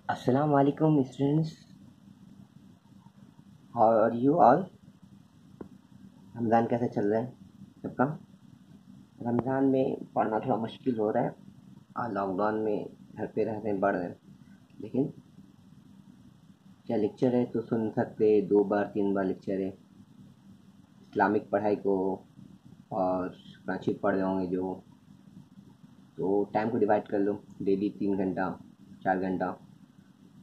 अस्सलाम वालेकुम students, how are you all. Ramzan कैसे चल रहा है सबका। रमज़ान में पढ़ना थोड़ा मुश्किल हो रहा है और लॉकडाउन में घर पे रहते हैं, पढ़ रहे हैं। लेकिन क्या लेक्चर है तो सुन सकते, 2 बार 3 बार लेक्चर है। इस्लामिक पढ़ाई को और कराची पढ़ रहे होंगे जो, तो टाइम को डिवाइड कर लो। डेली 3 घंटा 4 घंटा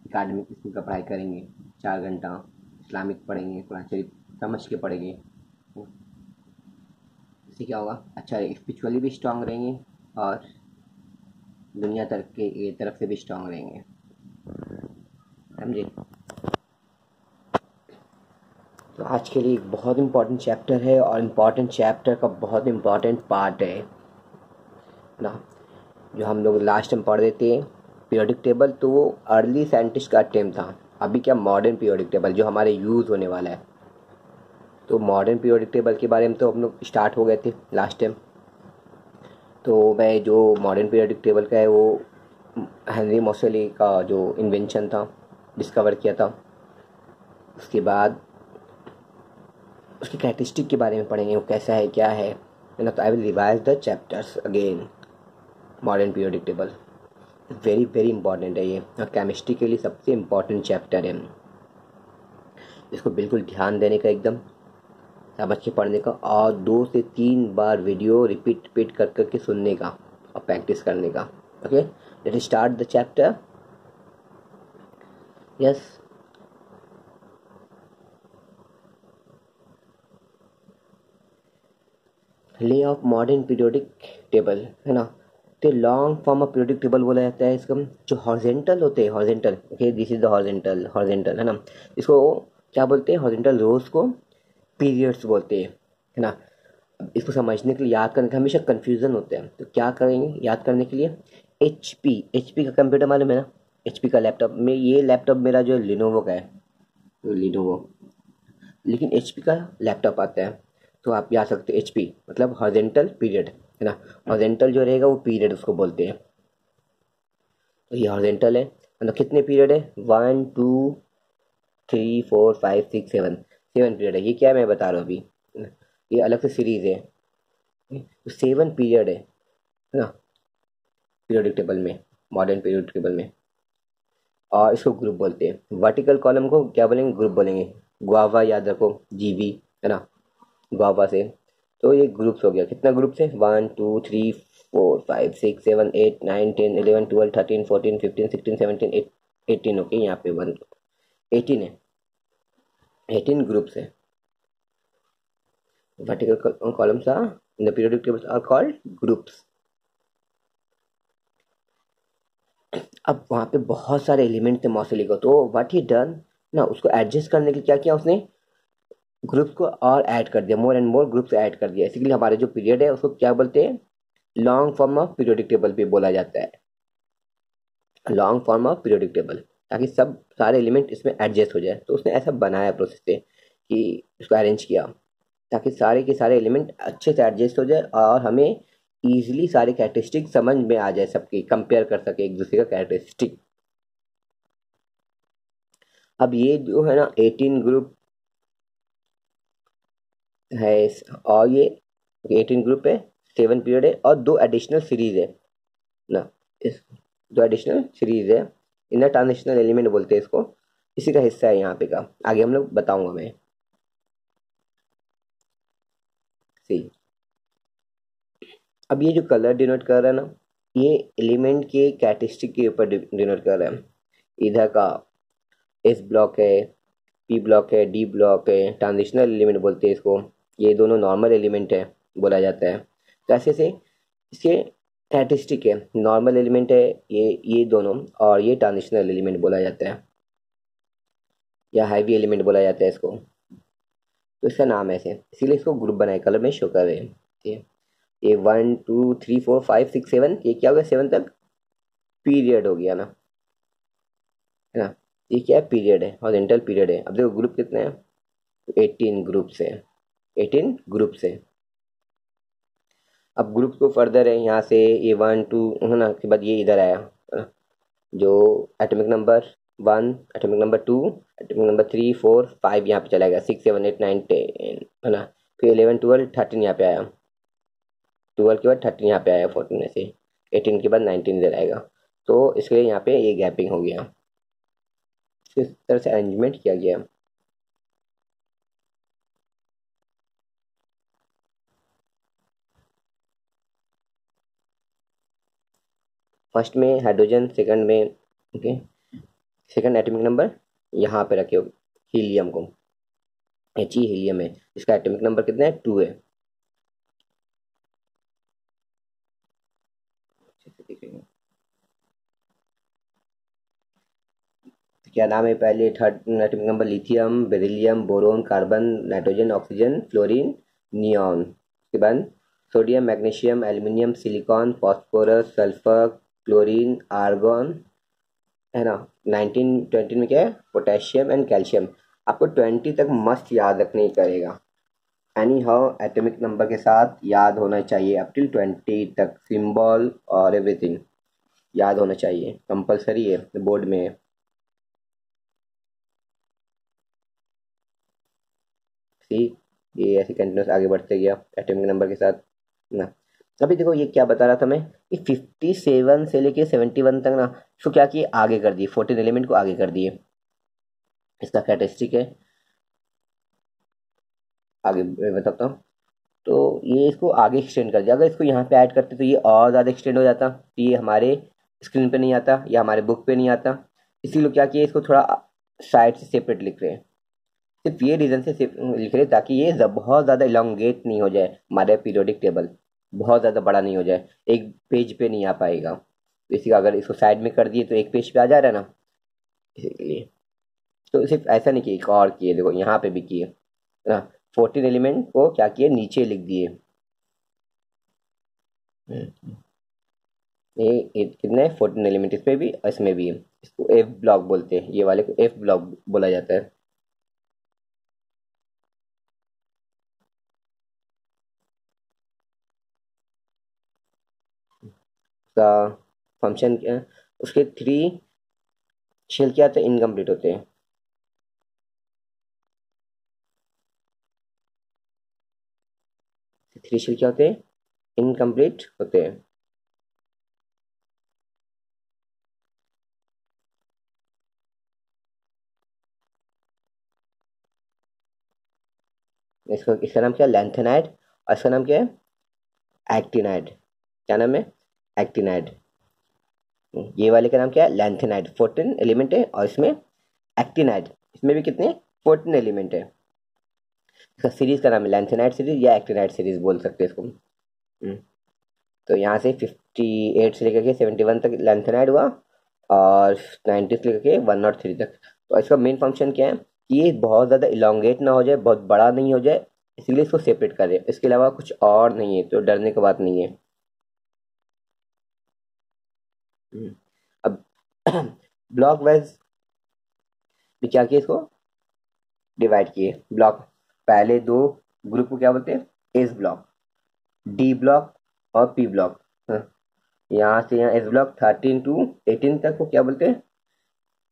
एकेडमिक स्कूल का पढ़ाई करेंगे, 4 घंटा इस्लामिक पढ़ेंगे, कुरान शरीफ समझ के पढ़ेंगे। इससे क्या होगा, अच्छा स्पिरिचुअली भी स्ट्रांग रहेंगे और दुनिया तरक्की की तरफ से भी स्ट्रांग रहेंगे, समझे। तो आज के लिए एक बहुत इंपॉर्टेंट चैप्टर है और इम्पॉर्टेंट चैप्टर का बहुत इंपॉर्टेंट पार्ट है ना, जो हम लोग लास्ट टाइम पढ़ रहे थे पीरियोडिक टेबल। तो वो अर्ली साइंटिस्ट का अटेम्प्ट था। अभी क्या मॉडर्न पीरियोडिक टेबल जो हमारे यूज़ होने वाला है। तो मॉडर्न पीरियोडिक टेबल के बारे में तो हम लोग स्टार्ट हो गए थे लास्ट टाइम। तो मैं जो मॉडर्न पीरियोडिक टेबल का है वो हेनरी मोसेली का जो इन्वेंशन था, डिस्कवर किया था। उसके बाद उसकी कैरेक्टरिस्टिक के बारे में पढ़ेंगे, वो कैसा है क्या है ना। तो I will revise the chapters again. Modern periodic table very very important है ये, और केमिस्ट्री के लिए सबसे इम्पॉर्टेंट चैप्टर है। इसको बिल्कुल ध्यान देने का, एकदम समझ के पढ़ने का, और 2 से 3 बार वीडियो रिपीट रिपीट कर करके सुनने का और प्रैक्टिस करने का। Okay, let start the chapter. Yes, lay off modern periodic table है ना। तो long form of periodic table बोला जाता है इसको। जो हॉरिजेंटल होते हैं, horizontal, okay, this is the horizontal, horizontal है ना। इसको क्या बोलते हैं, हॉरिजेंटल रोज को पीरियड्स बोलते हैं, है ना। अब इसको समझने के लिए, याद करने के हमेशा कन्फ्यूज़न होते हैं, तो क्या करेंगे याद करने के लिए। एच पी का कंप्यूटर मालूम है ना। एच पी का लैपटॉप में, ये लैपटॉप मेरा जो लिनोवो का है, तो लिनोवो, लेकिन एच पी का लैपटॉप आता है। तो आप याद सकते एच पी मतलब हॉरिजेंटल पीरियड, है ना। हॉरिजेंटल जो रहेगा वो पीरियड उसको बोलते हैं। तो ये हॉरिजेंटल है, मतलब कितने पीरियड है, 1 2 3 4 5 6 7, 7 पीरियड है। ये क्या है मैं बता रहा हूँ अभी, ये अलग से सीरीज है। तो 7 पीरियड है ना पीरियोडिक टेबल में, मॉडर्न पीरियोडिक टेबल में। और इसको ग्रुप बोलते हैं। वर्टिकल कॉलम को क्या बोलेंगे, ग्रुप बोलेंगे। गुआवा याद रखो, जीवी, है ना, गुआवा से। तो ये ग्रुप्स हो गया, कितना ग्रुप्स है, 1 2 3 4 5 6 7 8 9 10 11 12 13 14 15 16 17 18, ओके, यहाँ पे 18 है, 18 ग्रुप्स है। Vertical columns are in the periodic tables are called groups. अब वहाँ पे बहुत सारे एलिमेंट थे मौसली को, तो व्हाट ही डन ना, उसको एडजस्ट करने के लिए क्या किया उसने, ग्रुप्स को और ऐड कर दिया, more and more groups add कर दिया। इसीलिए हमारे जो पीरियड है उसको क्या बोलते हैं, long form of periodic table भी बोला जाता है, long form of periodic table, ताकि सब सारे एलिमेंट इसमें एडजस्ट हो जाए। तो उसने ऐसा बनाया प्रोसेस से कि इसको अरेंज किया ताकि सारे के सारे एलिमेंट अच्छे से एडजस्ट हो जाए और हमें ईजिली सारे कैरेक्टरिस्टिक समझ में आ जाए, सबकी कंपेयर कर सके एक दूसरे का कैरेक्टरिस्टिक। अब ये जो है ना 18 ग्रुप है और ये 18 ग्रुप है, 7 पीरियड है और 2 एडिशनल सीरीज है ना। इस 2 एडिशनल सीरीज है, इनर ट्रांजिशनल एलिमेंट बोलते हैं इसको। इसी का हिस्सा है यहाँ पे का, आगे हम लोग बताऊंगा मैं। सी, अब ये जो कलर डिनोट कर रहा है ना, ये एलिमेंट के कैरेक्टरिस्टिक के ऊपर डिनोट कर रहा है। इधर का एस ब्लॉक है, पी ब्लॉक है, डी ब्लॉक है, ट्रांजिशनल एलिमेंट बोलते हैं इसको। ये दोनों नॉर्मल एलिमेंट है बोला जाता है। तो ऐसे से इसके कैरेक्टरिस्टिक है, नॉर्मल एलिमेंट है ये दोनों, और ये ट्रांजिशनल एलिमेंट बोला जाता है या हैवी एलिमेंट बोला जाता है इसको। तो इसका नाम ऐसे, इसीलिए इसको ग्रुप बनाए, कलर में शो कर रहे हैं। ठीक है, ये 1 2 3 4 5 6 7, ये क्या हो गया, 7 तक पीरियड हो गया ना, है ना। ये क्या है, पीरियड है, हॉरिजॉन्टल पीरियड है। अब देखो ग्रुप कितने हैं, 18 ग्रुप से, 18 ग्रुप से। अब ग्रुप को फर्दर है, यहाँ से ये 1 2 है ना, के बाद ये इधर आया, है ना। जो atomic number 1, atomic number 2, atomic number 3, 4, 5 यहाँ पे चला गया, 6, 7, 8, 9, 10 है ना। फिर 11, 12, 13 यहाँ पे आया, 12 के बाद 13 यहाँ पे आया, 14 में से 18 के बाद 19 इधर आएगा। तो इसके लिए यहाँ पे ये गैपिंग हो गया। इस तरह से अरेंजमेंट किया गया। फर्स्ट में हाइड्रोजन, सेकंड में ओके, सेकंड एटॉमिक नंबर यहाँ पे रखे हो हीलियम को, एच ई हीलियम है, इसका एटॉमिक नंबर कितना है, 2 है। क्या नाम है, पहले third atomic number lithium, beryllium, boron, carbon, nitrogen, oxygen, fluorine, neon. उसके बाद sodium, magnesium, aluminium, silicon, phosphorus, sulphur, chlorine, argon, है ना। 19 20 में क्या है, पोटेशियम एंड कैल्शियम। आपको 20 तक मस्त याद रखने ही करेगा, एनी हाउ एटॉमिक नंबर के साथ याद होना चाहिए अप टिल 20 तक, सिंबल और एवरीथिंग याद होना चाहिए, कंपलसरी है, बोर्ड में है। ठीक, ये ऐसे कंटिन्यूस आगे बढ़ते गया एटॉमिक नंबर के साथ ना। अभी देखो ये क्या बता रहा था मैं, कि 57 से लेके 71 तक ना, इसको क्या किए, आगे कर दिए, 14 एलिमेंट को आगे कर दिए। इसका कैरेक्टरिस्टिक है, आगे मैं बताता हूँ। तो ये इसको आगे एक्सटेंड कर दिया, अगर इसको यहाँ पे ऐड करते तो ये और ज़्यादा एक्सटेंड हो जाता, तो ये हमारे स्क्रीन पे नहीं आता या हमारे बुक पे नहीं आता। इसीलिए क्या किया, इसको थोड़ा साइड से सेपरेट लिख रहे हैं, सिर्फ ये रीज़न से लिख रहे हैं ताकि ये बहुत ज़्यादा इलोंगेट नहीं हो जाए, हमारे पीरियोडिक टेबल बहुत ज़्यादा बड़ा नहीं हो जाए, एक पेज पे नहीं आ पाएगा। तो इसी का अगर इसको साइड में कर दिए तो एक पेज पे आ जा रहा है ना, इसीलिए। तो सिर्फ ऐसा नहीं किया, एक और किए, देखो यहाँ पे भी किए ना, 14 एलिमेंट को क्या किए, नीचे लिख दिए। ये कितने 14 एलिमेंट इस पे भी और इसमें भी है। इसको एफ ब्लॉक बोलते हैं, ये वाले को एफ ब्लॉक बोला जाता है। उसका फंक्शन क्या है, उसके 3 शेल क्या होते हैं, इनकम्प्लीट होते हैं। 3 शेल क्या होते हैं, इनकम्प्लीट होते हैं। इसका नाम क्या है, लैंथेनाइड, और इसका नाम क्या है, एक्टिनाइड। क्या नाम है, एक्टिनाइड। ये वाले का नाम क्या है, लैंथेनाइड, 14 एलिमेंट है, और इसमें एक्टिनाइड, इसमें भी कितने, 14 एलिमेंट है। इसका सीरीज का नाम है लैंथेनाइड सीरीज या एक्टिनाइड सीरीज बोल सकते हैं इसको। तो यहाँ से 58 से लेकर के 71 तक लेंथेनाइड हुआ, और 90 से लेकर के 103 तक। तो इसका मेन फंक्शन क्या है, कि ये बहुत ज़्यादा इलोंगेट ना हो जाए, बहुत बड़ा नहीं हो जाए, इसीलिए इसको सेपरेट करें, इसके अलावा कुछ और नहीं है, तो डरने की बात नहीं है। अब ब्लॉक वाइज भी क्या किया, इसको डिवाइड किए ब्लॉक। पहले दो ग्रुप को क्या बोलते हैं, एस ब्लॉक, डी ब्लॉक और पी ब्लॉक। यहाँ से यहाँ एस ब्लॉक 13 टू 18 तक को क्या बोलते हैं,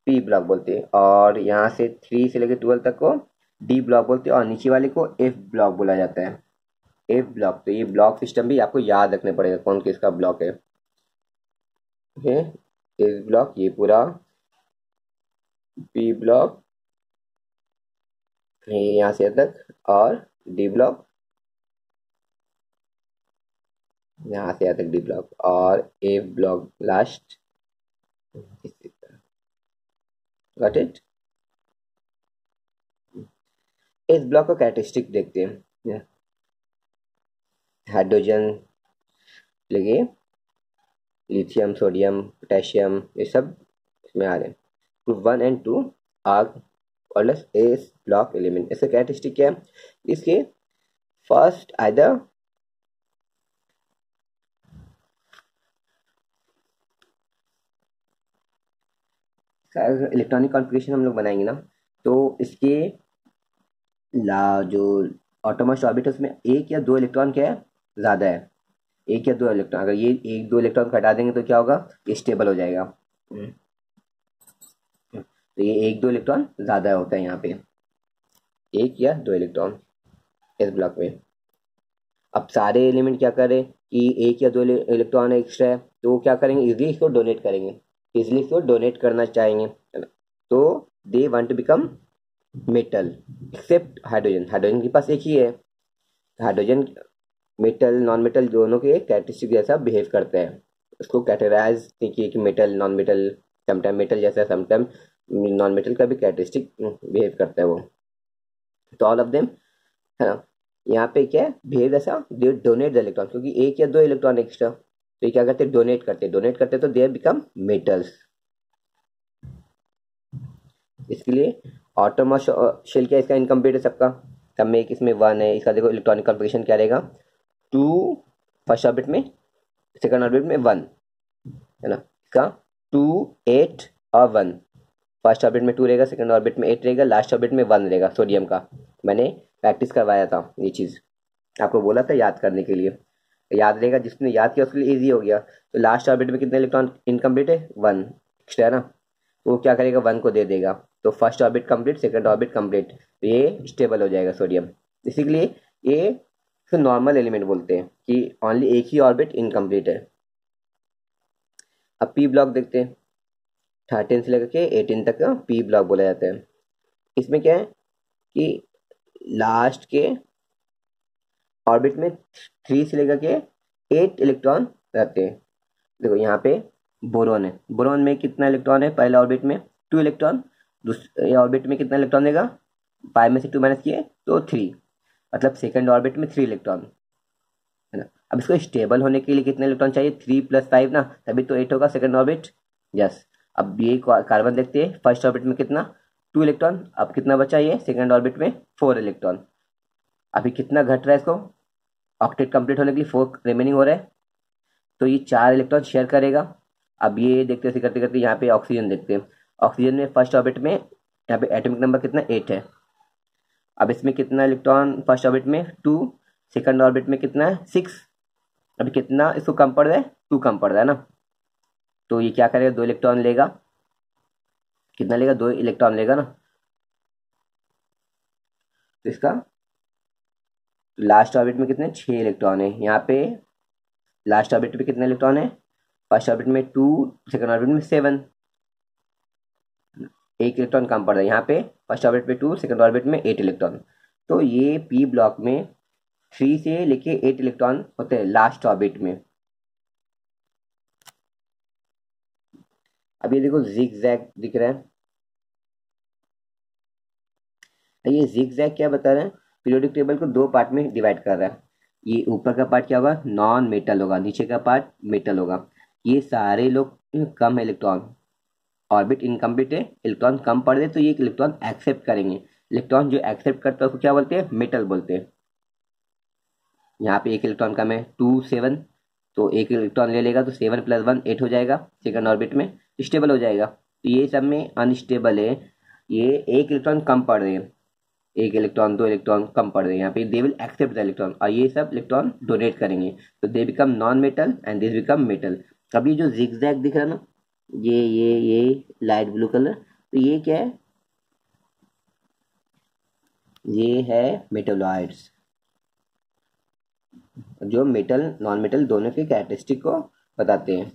पी ब्लॉक बोलते हैं, और यहाँ से 3 से लेकर 12 तक को डी ब्लॉक बोलते हैं, और नीचे वाले को एफ ब्लॉक बोला जाता है, एफ ब्लॉक। तो ये ब्लॉक सिस्टम भी आपको याद रखने पड़ेगा, कौन किसका ब्लॉक है। ओके, एफ ब्लॉक ये पूरा, पी ब्लॉक यहाँ से तक, और डी ब्लॉक यहाँ से यहाँ तक, डी ब्लॉक, और F block last. Got it. इस ब्लॉक का कैरेक्टरिस्टिक देखते हैं, हाइड्रोजन लगे, लिथियम, सोडियम, पोटेशियम, ये सब इसमें आ रहे हैं। Group 1 and 2 are also S block element. इसका कैरेक्टरिस्टिक क्या है, इसके फर्स्ट आइदर इलेक्ट्रॉनिक कॉन्फ़िगरेशन हम लोग बनाएंगे ना, तो इसके ला जो ऑटोमोस्ट ऑर्बिट है उसमें एक या दो इलेक्ट्रॉन क्या है, ज़्यादा है, एक या दो इलेक्ट्रॉन। अगर ये एक दो इलेक्ट्रॉन हटा देंगे तो क्या होगा, ये स्टेबल हो जाएगा। तो ये 1-2 इलेक्ट्रॉन ज़्यादा होता है यहाँ पे, 1 या 2 इलेक्ट्रॉन इस ब्लॉक में। अब सारे एलिमेंट क्या करें कि 1 या 2 इलेक्ट्रॉन एक्स्ट्रा है तो वो क्या करेंगे, इजीली इसको डोनेट करेंगे, इजीली इसको डोनेट करना चाहेंगे, है ना। तो they want to become metal except hydrogen, hydrogen के पास एक ही है। हाइड्रोजन मेटल नॉन मेटल दोनों के कैरेक्टरिस्टिक जैसा बिहेव करता है, उसको कैटेगराइज नहीं किए कि metal non metal, sometime metal जैसा समटाइम नॉन मेटल का भी कैरेक्टरिस्टिक बिहेव करता है वो। तो ऑल ऑफ देम, है ना, यहाँ पे क्या है बिहेव ऐसा, दे डोनेट द इलेक्ट्रॉन, क्योंकि 1 या 2 इलेक्ट्रॉन एक्स्ट्रा, तो ये क्या करते हैं, डोनेट करते तो दे बिकम मेटल्स। इसके लिए ऑटोमोस शेल क्या इसका इनकम्प्लीट है सबका, सब में एक इसमें 1 है, इसका देखो इलेक्ट्रॉनिक कॉन्फ़िगरेशन क्या रहेगा, 2 फर्स्ट ऑर्बिट में, सेकंड ऑर्बिट में 1, है ना, इसका 2 8 और 1, फर्स्ट ऑर्बिट में 2 रहेगा, सेकंड ऑर्बिट में 8 रहेगा, लास्ट ऑर्बिट में 1 रहेगा सोडियम का। मैंने प्रैक्टिस करवाया था ये चीज़, आपको बोला था याद करने के लिए, याद रहेगा, जिसने याद किया उसके लिए ईजी हो गया। तो लास्ट ऑर्बिट में कितने इलेक्ट्रॉन इनकम्प्लीट है, 1 एक्स्ट्रा है ना, वो क्या करेगा 1 को दे देगा, तो first orbit complete, second orbit complete, तो ये स्टेबल हो जाएगा सोडियम। इसीलिए ये नॉर्मल एलिमेंट बोलते हैं कि ओनली एक ही ऑर्बिट इनकम्प्लीट है। अब पी ब्लॉक देखते हैं, 13 से लेकर के 18 तक का पी ब्लॉक बोला जाता है। इसमें क्या है कि लास्ट के ऑर्बिट में 3 से लेकर के 8 इलेक्ट्रॉन रहते हैं। देखो यहाँ पे बोरोन है, बोरोन में कितना इलेक्ट्रॉन है, पहले ऑर्बिट में 2 इलेक्ट्रॉन, दूसरे ऑर्बिट में कितना इलेक्ट्रॉन देगा, 5 में से 2 माइनस किए तो 3, मतलब सेकंड ऑर्बिट में 3 इलेक्ट्रॉन, है ना। अब इसको स्टेबल होने के लिए कितने इलेक्ट्रॉन चाहिए, 3 + 5 ना, तभी तो 8 होगा सेकंड ऑर्बिट। यस, अब ये कार्बन देखते हैं, फर्स्ट ऑर्बिट में कितना 2 इलेक्ट्रॉन, अब कितना बचा ये सेकंड ऑर्बिट में 4 इलेक्ट्रॉन। अभी कितना घट रहा है इसको, ऑक्टेट कंप्लीट होने के लिए 4 रिमेनिंग हो रहा है, तो ये 4 इलेक्ट्रॉन शेयर करेगा। अब ये देखते हैं करते करते यहाँ पे ऑक्सीजन देखते हैं, ऑक्सीजन में फर्स्ट ऑर्बिट में यहाँ पे एटॉमिक नंबर कितना 8 है। अब इसमें कितना इलेक्ट्रॉन, फर्स्ट ऑर्बिट में 2, सेकंड ऑर्बिट में कितना है 6, अभी कितना इसको कम पड़ रहा है, 2 कम पड़ रहा है ना, तो ये क्या करेगा 2 इलेक्ट्रॉन लेगा, कितना लेगा 2 इलेक्ट्रॉन लेगा ना। तो इसका लास्ट ऑर्बिट में कितने 6 इलेक्ट्रॉन है, यहाँ पे लास्ट ऑर्बिट में कितने इलेक्ट्रॉन है, फर्स्ट ऑर्बिट में 2, सेकंड ऑर्बिट में 7, 1 इलेक्ट्रॉन कम पड़ रहा है यहाँ पे, फर्स्ट ऑर्बिट में 2, सेकंड ऑर्बिट में 8 इलेक्ट्रॉन। तो ये पी ब्लॉक में 3 से लेके 8 इलेक्ट्रॉन होते हैं लास्ट ऑर्बिट में। अब ये देखो जिग जैग दिख रहा है, ये जिग जैग क्या बता रहा है, पीरियोडिक टेबल को 2 पार्ट में डिवाइड कर रहा है। ये ऊपर का पार्ट क्या होगा, नॉन मेटल होगा, नीचे का पार्ट मेटल होगा। ये सारे लोग कम इलेक्ट्रॉन, ऑर्बिट इनकम्प्लीट है, इलेक्ट्रॉन कम पड़ रहे तो ये इलेक्ट्रॉन एक्सेप्ट करेंगे, इलेक्ट्रॉन जो एक्सेप्ट करता है उसको क्या बोलते हैं, मेटल बोलते हैं। यहाँ पे 1 इलेक्ट्रॉन कम है, 2 7, तो 1 इलेक्ट्रॉन ले लेगा तो 7 + 1 8 हो जाएगा, सेकंड ऑर्बिट में स्टेबल हो जाएगा। तो ये सब में अनस्टेबल है, ये 1 इलेक्ट्रॉन कम पड़ रहे हैं, 1 इलेक्ट्रॉन 2 इलेक्ट्रॉन कम पड़ रहे हैं, यहाँ पे they will accept the electron, और ये सब इलेक्ट्रॉन डोनेट करेंगे, तो they become non metal and this become metal. अभी जो जिगजैग दिख रहा है ना, ये लाइट ब्लू कलर, तो ये क्या है, ये है मेटलॉइड्स, जो मेटल नॉन मेटल दोनों के कैरेक्टरिस्टिक को बताते हैं।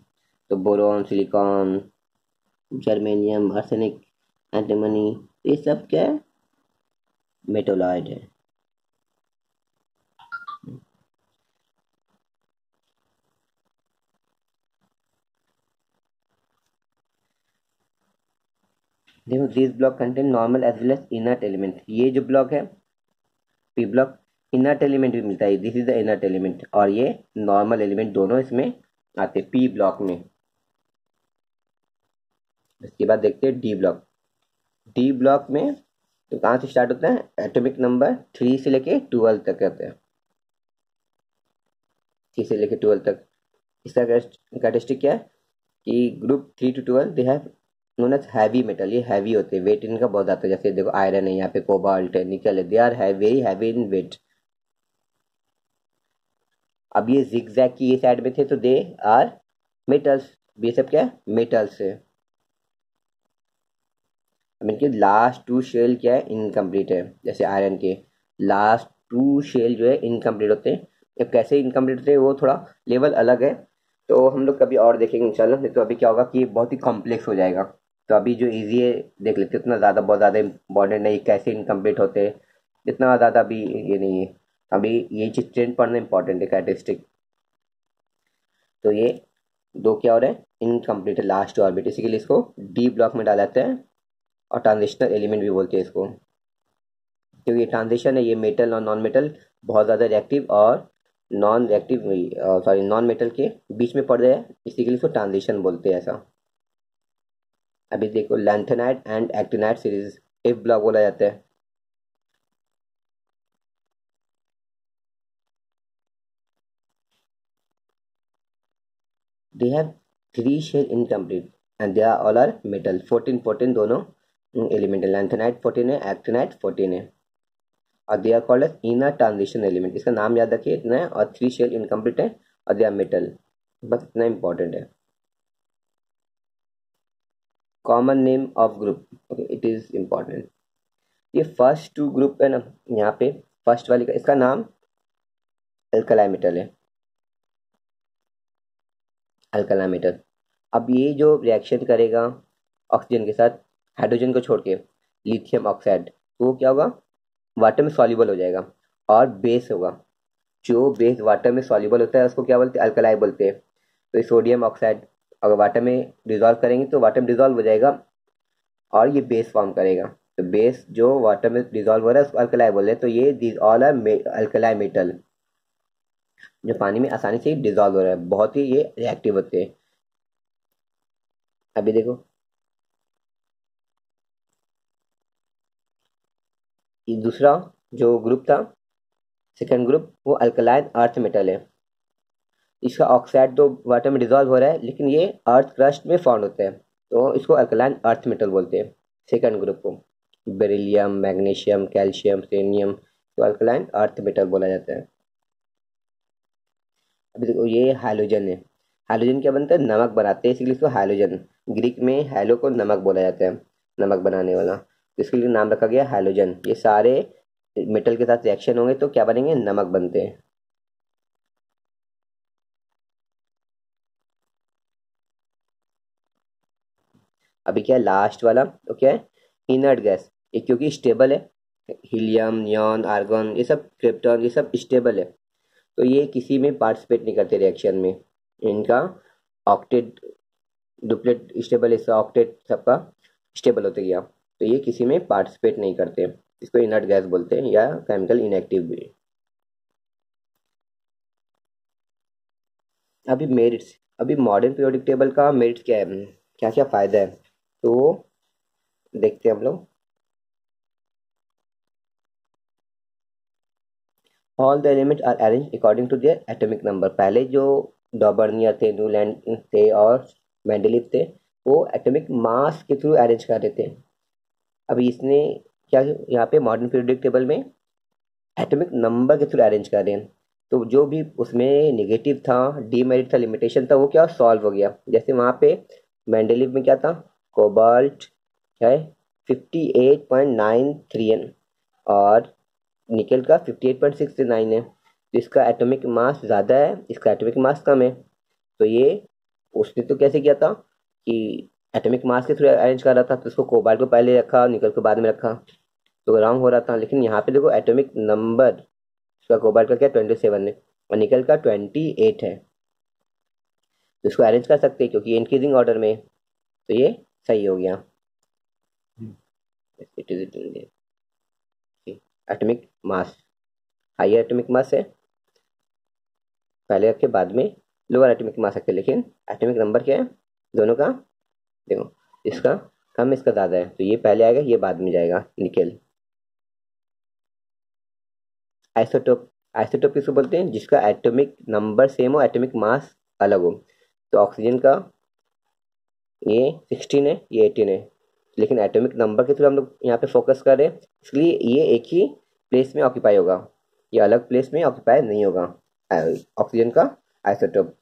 तो boron, silicon, germanium, arsenic, antimony, ये सब क्या है, मेटलॉइड है। देखो this block contain normal as well as inert element, ये जो ब्लॉक है पी ब्लॉक, इनर्ट एलिमेंट भी मिलता है, this is the inert element, और ये नॉर्मल एलिमेंट दोनों इसमें आते हैं पी ब्लॉक में। इसके बाद देखते हैं डी ब्लॉक। डी ब्लॉक में तो कहाँ से स्टार्ट होता है, एटॉमिक नंबर 3 से लेके 12 तक रहते हैं, 3 से लेके 12 तक। इसका कैरेक्टरिस्टिक क्या है कि group 3 to 12 they have known as heavy metal, ये हैवी होते हैं, वेट इनका बहुत आता है, जैसे देखो आयरन है, यहाँ पे कोबाल्ट है, निकल है, they are very heavy in weight. अब ये जिगजैग की ये साइड में थे तो दे आर मेटल्स, ये सब क्या है मेटल्स है। मीन कि लास्ट टू शेल क्या है, इनकम्प्लीट है। जैसे आयरन के लास्ट टू शेल जो है इनकम्प्लीट होते हैं। अब कैसे इनकम्प्लीट होते हैं वो थोड़ा लेवल अलग है, तो हम लोग कभी और देखेंगे इंशाल्लाह। नहीं तो अभी क्या होगा कि बहुत ही कॉम्प्लेक्स हो जाएगा। तो अभी जो इजी है देख लेते हैं, उतना ज़्यादा बहुत ज़्यादा इंपॉर्टेंट नहीं कैसे इनकम्प्लीट होते हैं, इतना ज़्यादा अभी ये नहीं है। अभी ये चीज़ ट्रेंड पढ़ना इंपॉर्टेंट है, कैरेक्टरिस्टिक। तो ये दो क्या हो रहा है, इनकम्प्लीट है लास्ट ऑर्बिट, इसीलिए इसको डी ब्लॉक में डाला जाता है। और ट्रांजिशनल एलिमेंट भी बोलते हैं इसको, क्योंकि ये ट्रांजिशन है, ये मेटल और नॉन मेटल बहुत ज़्यादा रिएक्टिव और non reactive sorry non metal के बीच में पड़ जाए, इसीलिए इसको ट्रांजिशन बोलते हैं ऐसा। अभी देखो lanthanide and actinide series F block बोला जाता है। They have three shell incomplete and they are all are metal. 14 14 दोनों एलिमेंट है, लैंथेनाइट 14 है, एक्टिनाइट 14 है। और they are called as inner transition element, इसका नाम याद रखिए इतना है। और थ्री शेल इनकम्प्लीट है और दे आर मेटल, बस इतना इंपॉर्टेंट है। Common name of group, okay it is important. ये फर्स्ट टू ग्रुप है ना, यहाँ पे फर्स्ट वाले का इसका नाम अल्कलाई मेटल है, अल्कलाई मेटल। अब ये जो रिएक्शन करेगा ऑक्सीजन के साथ हाइड्रोजन को छोड़ के, लिथियम ऑक्साइड, तो वो क्या होगा, वाटर में सॉल्युबल हो जाएगा और बेस होगा। जो बेस वाटर में सॉल्युबल होता है उसको क्या बोलते हैं, अल्कलाई बोलते हैं। तो ये सोडियम ऑक्साइड अगर वाटर में डिजॉल्व करेंगे तो वाटर में डिजॉल्व हो जाएगा और ये बेस फॉर्म करेगा। तो बेस जो वाटर में डिजॉल्व हो रहा है उसको अल्कलाई बोल रहे हैं। तो ये these all are alkali metal, जो पानी में आसानी से डिजॉल्व हो रहा है, बहुत ही ये रिएक्टिव होते हैं। अभी देखो ये दूसरा जो ग्रुप था, सेकंड ग्रुप, वो अल्कलाइन अर्थ मेटल है। इसका ऑक्साइड तो वाटर में डिजॉल्व हो रहा है लेकिन ये अर्थ क्रस्ट में फाउंड होता है, तो इसको अल्कलाइन अर्थ मेटल बोलते हैं सेकंड ग्रुप को। बेरिलियम, मैग्नीशियम, कैल्शियम, सेनियम, तो अल्कलाइन अर्थ मेटल बोला जाता है। अभी देखो ये हाइड्रोजन है। हाइड्रोजन क्या बनता है, नमक बनाते हैं, इसीलिए इसको हाइड्रोजन, ग्रीक में हैलो को नमक बोला जाता है, नमक बनाने वाला, तो इसके लिए नाम रखा गया हाइड्रोजन। ये सारे मेटल के साथ रिएक्शन होंगे तो क्या बनेंगे, नमक बनते हैं। अभी क्या है लास्ट वाला, तो क्या है, इनर्ट गैस। ये क्योंकि स्टेबल है, हीलियम, नियॉन, आर्गन, ये सब क्रिप्टॉन, ये सब स्टेबल है, तो ये किसी में पार्टिसिपेट नहीं करते रिएक्शन में। इनका ऑक्टेट डुप्लेट स्टेबल, इसका ऑक्टेट सबका स्टेबल होते गया, तो ये किसी में पार्टिसिपेट नहीं करते। इसको इनर्ट गैस बोलते हैं या केमिकल इनएक्टिव भी। अभी मेरिट्स, अभी मॉडर्न पीरियोडिक टेबल का मेरिट्स क्या है, क्या क्या फ़ायदा है, तो देखते हैं हम लोग। All the element are arrange according to their atomic number. पहले जो डॉबर्नियर थे, न्यूलैंड थे और मेंडलीव थे, वो एटॉमिक मास के थ्रू अरेंज कर रहे थे। अभी इसने क्या, यहाँ पे मॉडर्न पीरियोडिक टेबल में एटॉमिक नंबर के थ्रू अरेंज कर रहे हैं। तो जो भी उसमें नेगेटिव था, डीमेरिट था, लिमिटेशन था, वो क्या सॉल्व हो गया। जैसे वहाँ पे मेंडलीव में क्या था, कोबाल्ट क्या है 58.93 और निकल का 58.69 है। तो इसका एटॉमिक मास ज़्यादा है, इसका एटॉमिक मास कम है। तो ये उसने तो कैसे किया था कि एटॉमिक मास के थ्रू अरेंज कर रहा था, तो उसको कोबाल्ट को पहले रखा, निकल को बाद में रखा, तो रॉन्ग हो रहा था। लेकिन यहाँ पे देखो एटॉमिक नंबर इसका कोबाल्ट का क्या 27 है और निकल का 28 है, तो इसको अरेंज कर सकते हैं क्योंकि इंक्रीजिंग ऑर्डर में, तो ये सही हो गया। It is atomic mass, higher atomic mass है पहले रखे, बाद में लोअर एटॉमिक मास रखे, लेकिन एटॉमिक नंबर क्या है दोनों का, देखो इसका कम इसका ज़्यादा है, तो ये पहले आएगा ये बाद में जाएगा निकेल। आइसोटोप, आइसोटोप किसको बोलते हैं, जिसका एटॉमिक नंबर सेम हो, एटॉमिक मास अलग हो। तो ऑक्सीजन का ये 16 है, ये 18 है, लेकिन एटॉमिक नंबर के थ्रू हम लोग यहाँ पे फोकस कर रहे हैं, इसलिए ये एक ही प्लेस में ऑक्यूपाई होगा, ये अलग प्लेस में ऑक्यूपाई नहीं होगा ऑक्सीजन का आइसोटोप।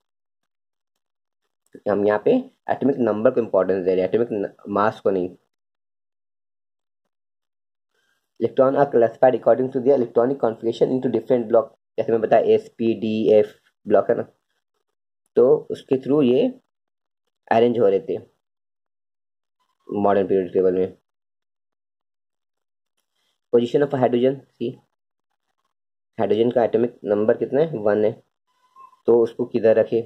हम यहाँ पे एटॉमिक नंबर को इम्पोर्टेंस दे रहे हैं, एटॉमिक मास को नहीं। Electron are classified according to their electronic configuration into different block, जैसे मैं बताया S P D F block है ना, तो उसके थ्रू ये अरेंज हो रहे थे मॉडर्न पीरियोडिक टेबल में। Position of hydrogen, see hydrogen का एटॉमिक नंबर कितना है, 1 है, तो उसको किधर रखे।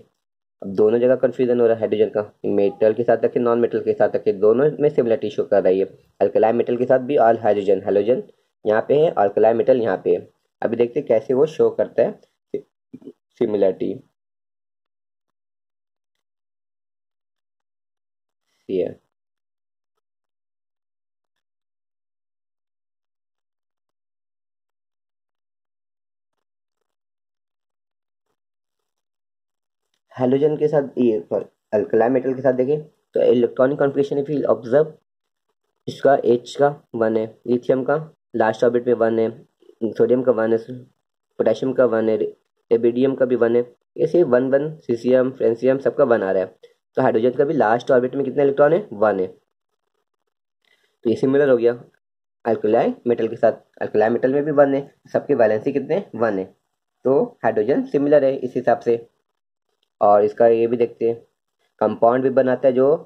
अब दोनों जगह कंफ्यूजन हो रहा है हाइड्रोजन का, मेटल के साथ रखे नॉन मेटल के साथ रखे, दोनों में सिमिलरिटी शो कर रही है। अल्कलाई मेटल के साथ भी ऑल हाइड्रोजन, हाइड्रोजन यहाँ पे है, अल्कलाई मेटल यहाँ पे है। अभी देखते हैं कैसे वो शो करता है सिमिलरिटी। ये हाइड्रोजन के साथ ये अल्कलाई मेटल के साथ देखें तो electronic configuration if you observe, इसका H का 1 है, लिथियम का लास्ट ऑर्बिट में 1 है, सोडियम का 1 है, पोटेशियम का 1 है, टेबिडियम का भी 1 है। ये सिर्फ 1 1, सीसियम फ्रेंसियम सबका 1 आ रहा है। तो हाइड्रोजन का भी लास्ट ऑर्बिट में कितने इलेक्ट्रॉन है, 1 है। तो ये सिमिलर हो गया अल्कलाई मेटल के साथ, अल्कलाई मेटल में भी 1 है, सबके वैलेंसी कितने 1 है, तो हाइड्रोजन सिमिलर है इस हिसाब से। और इसका ये भी देखते हैं, कंपाउंड भी बनाता है जो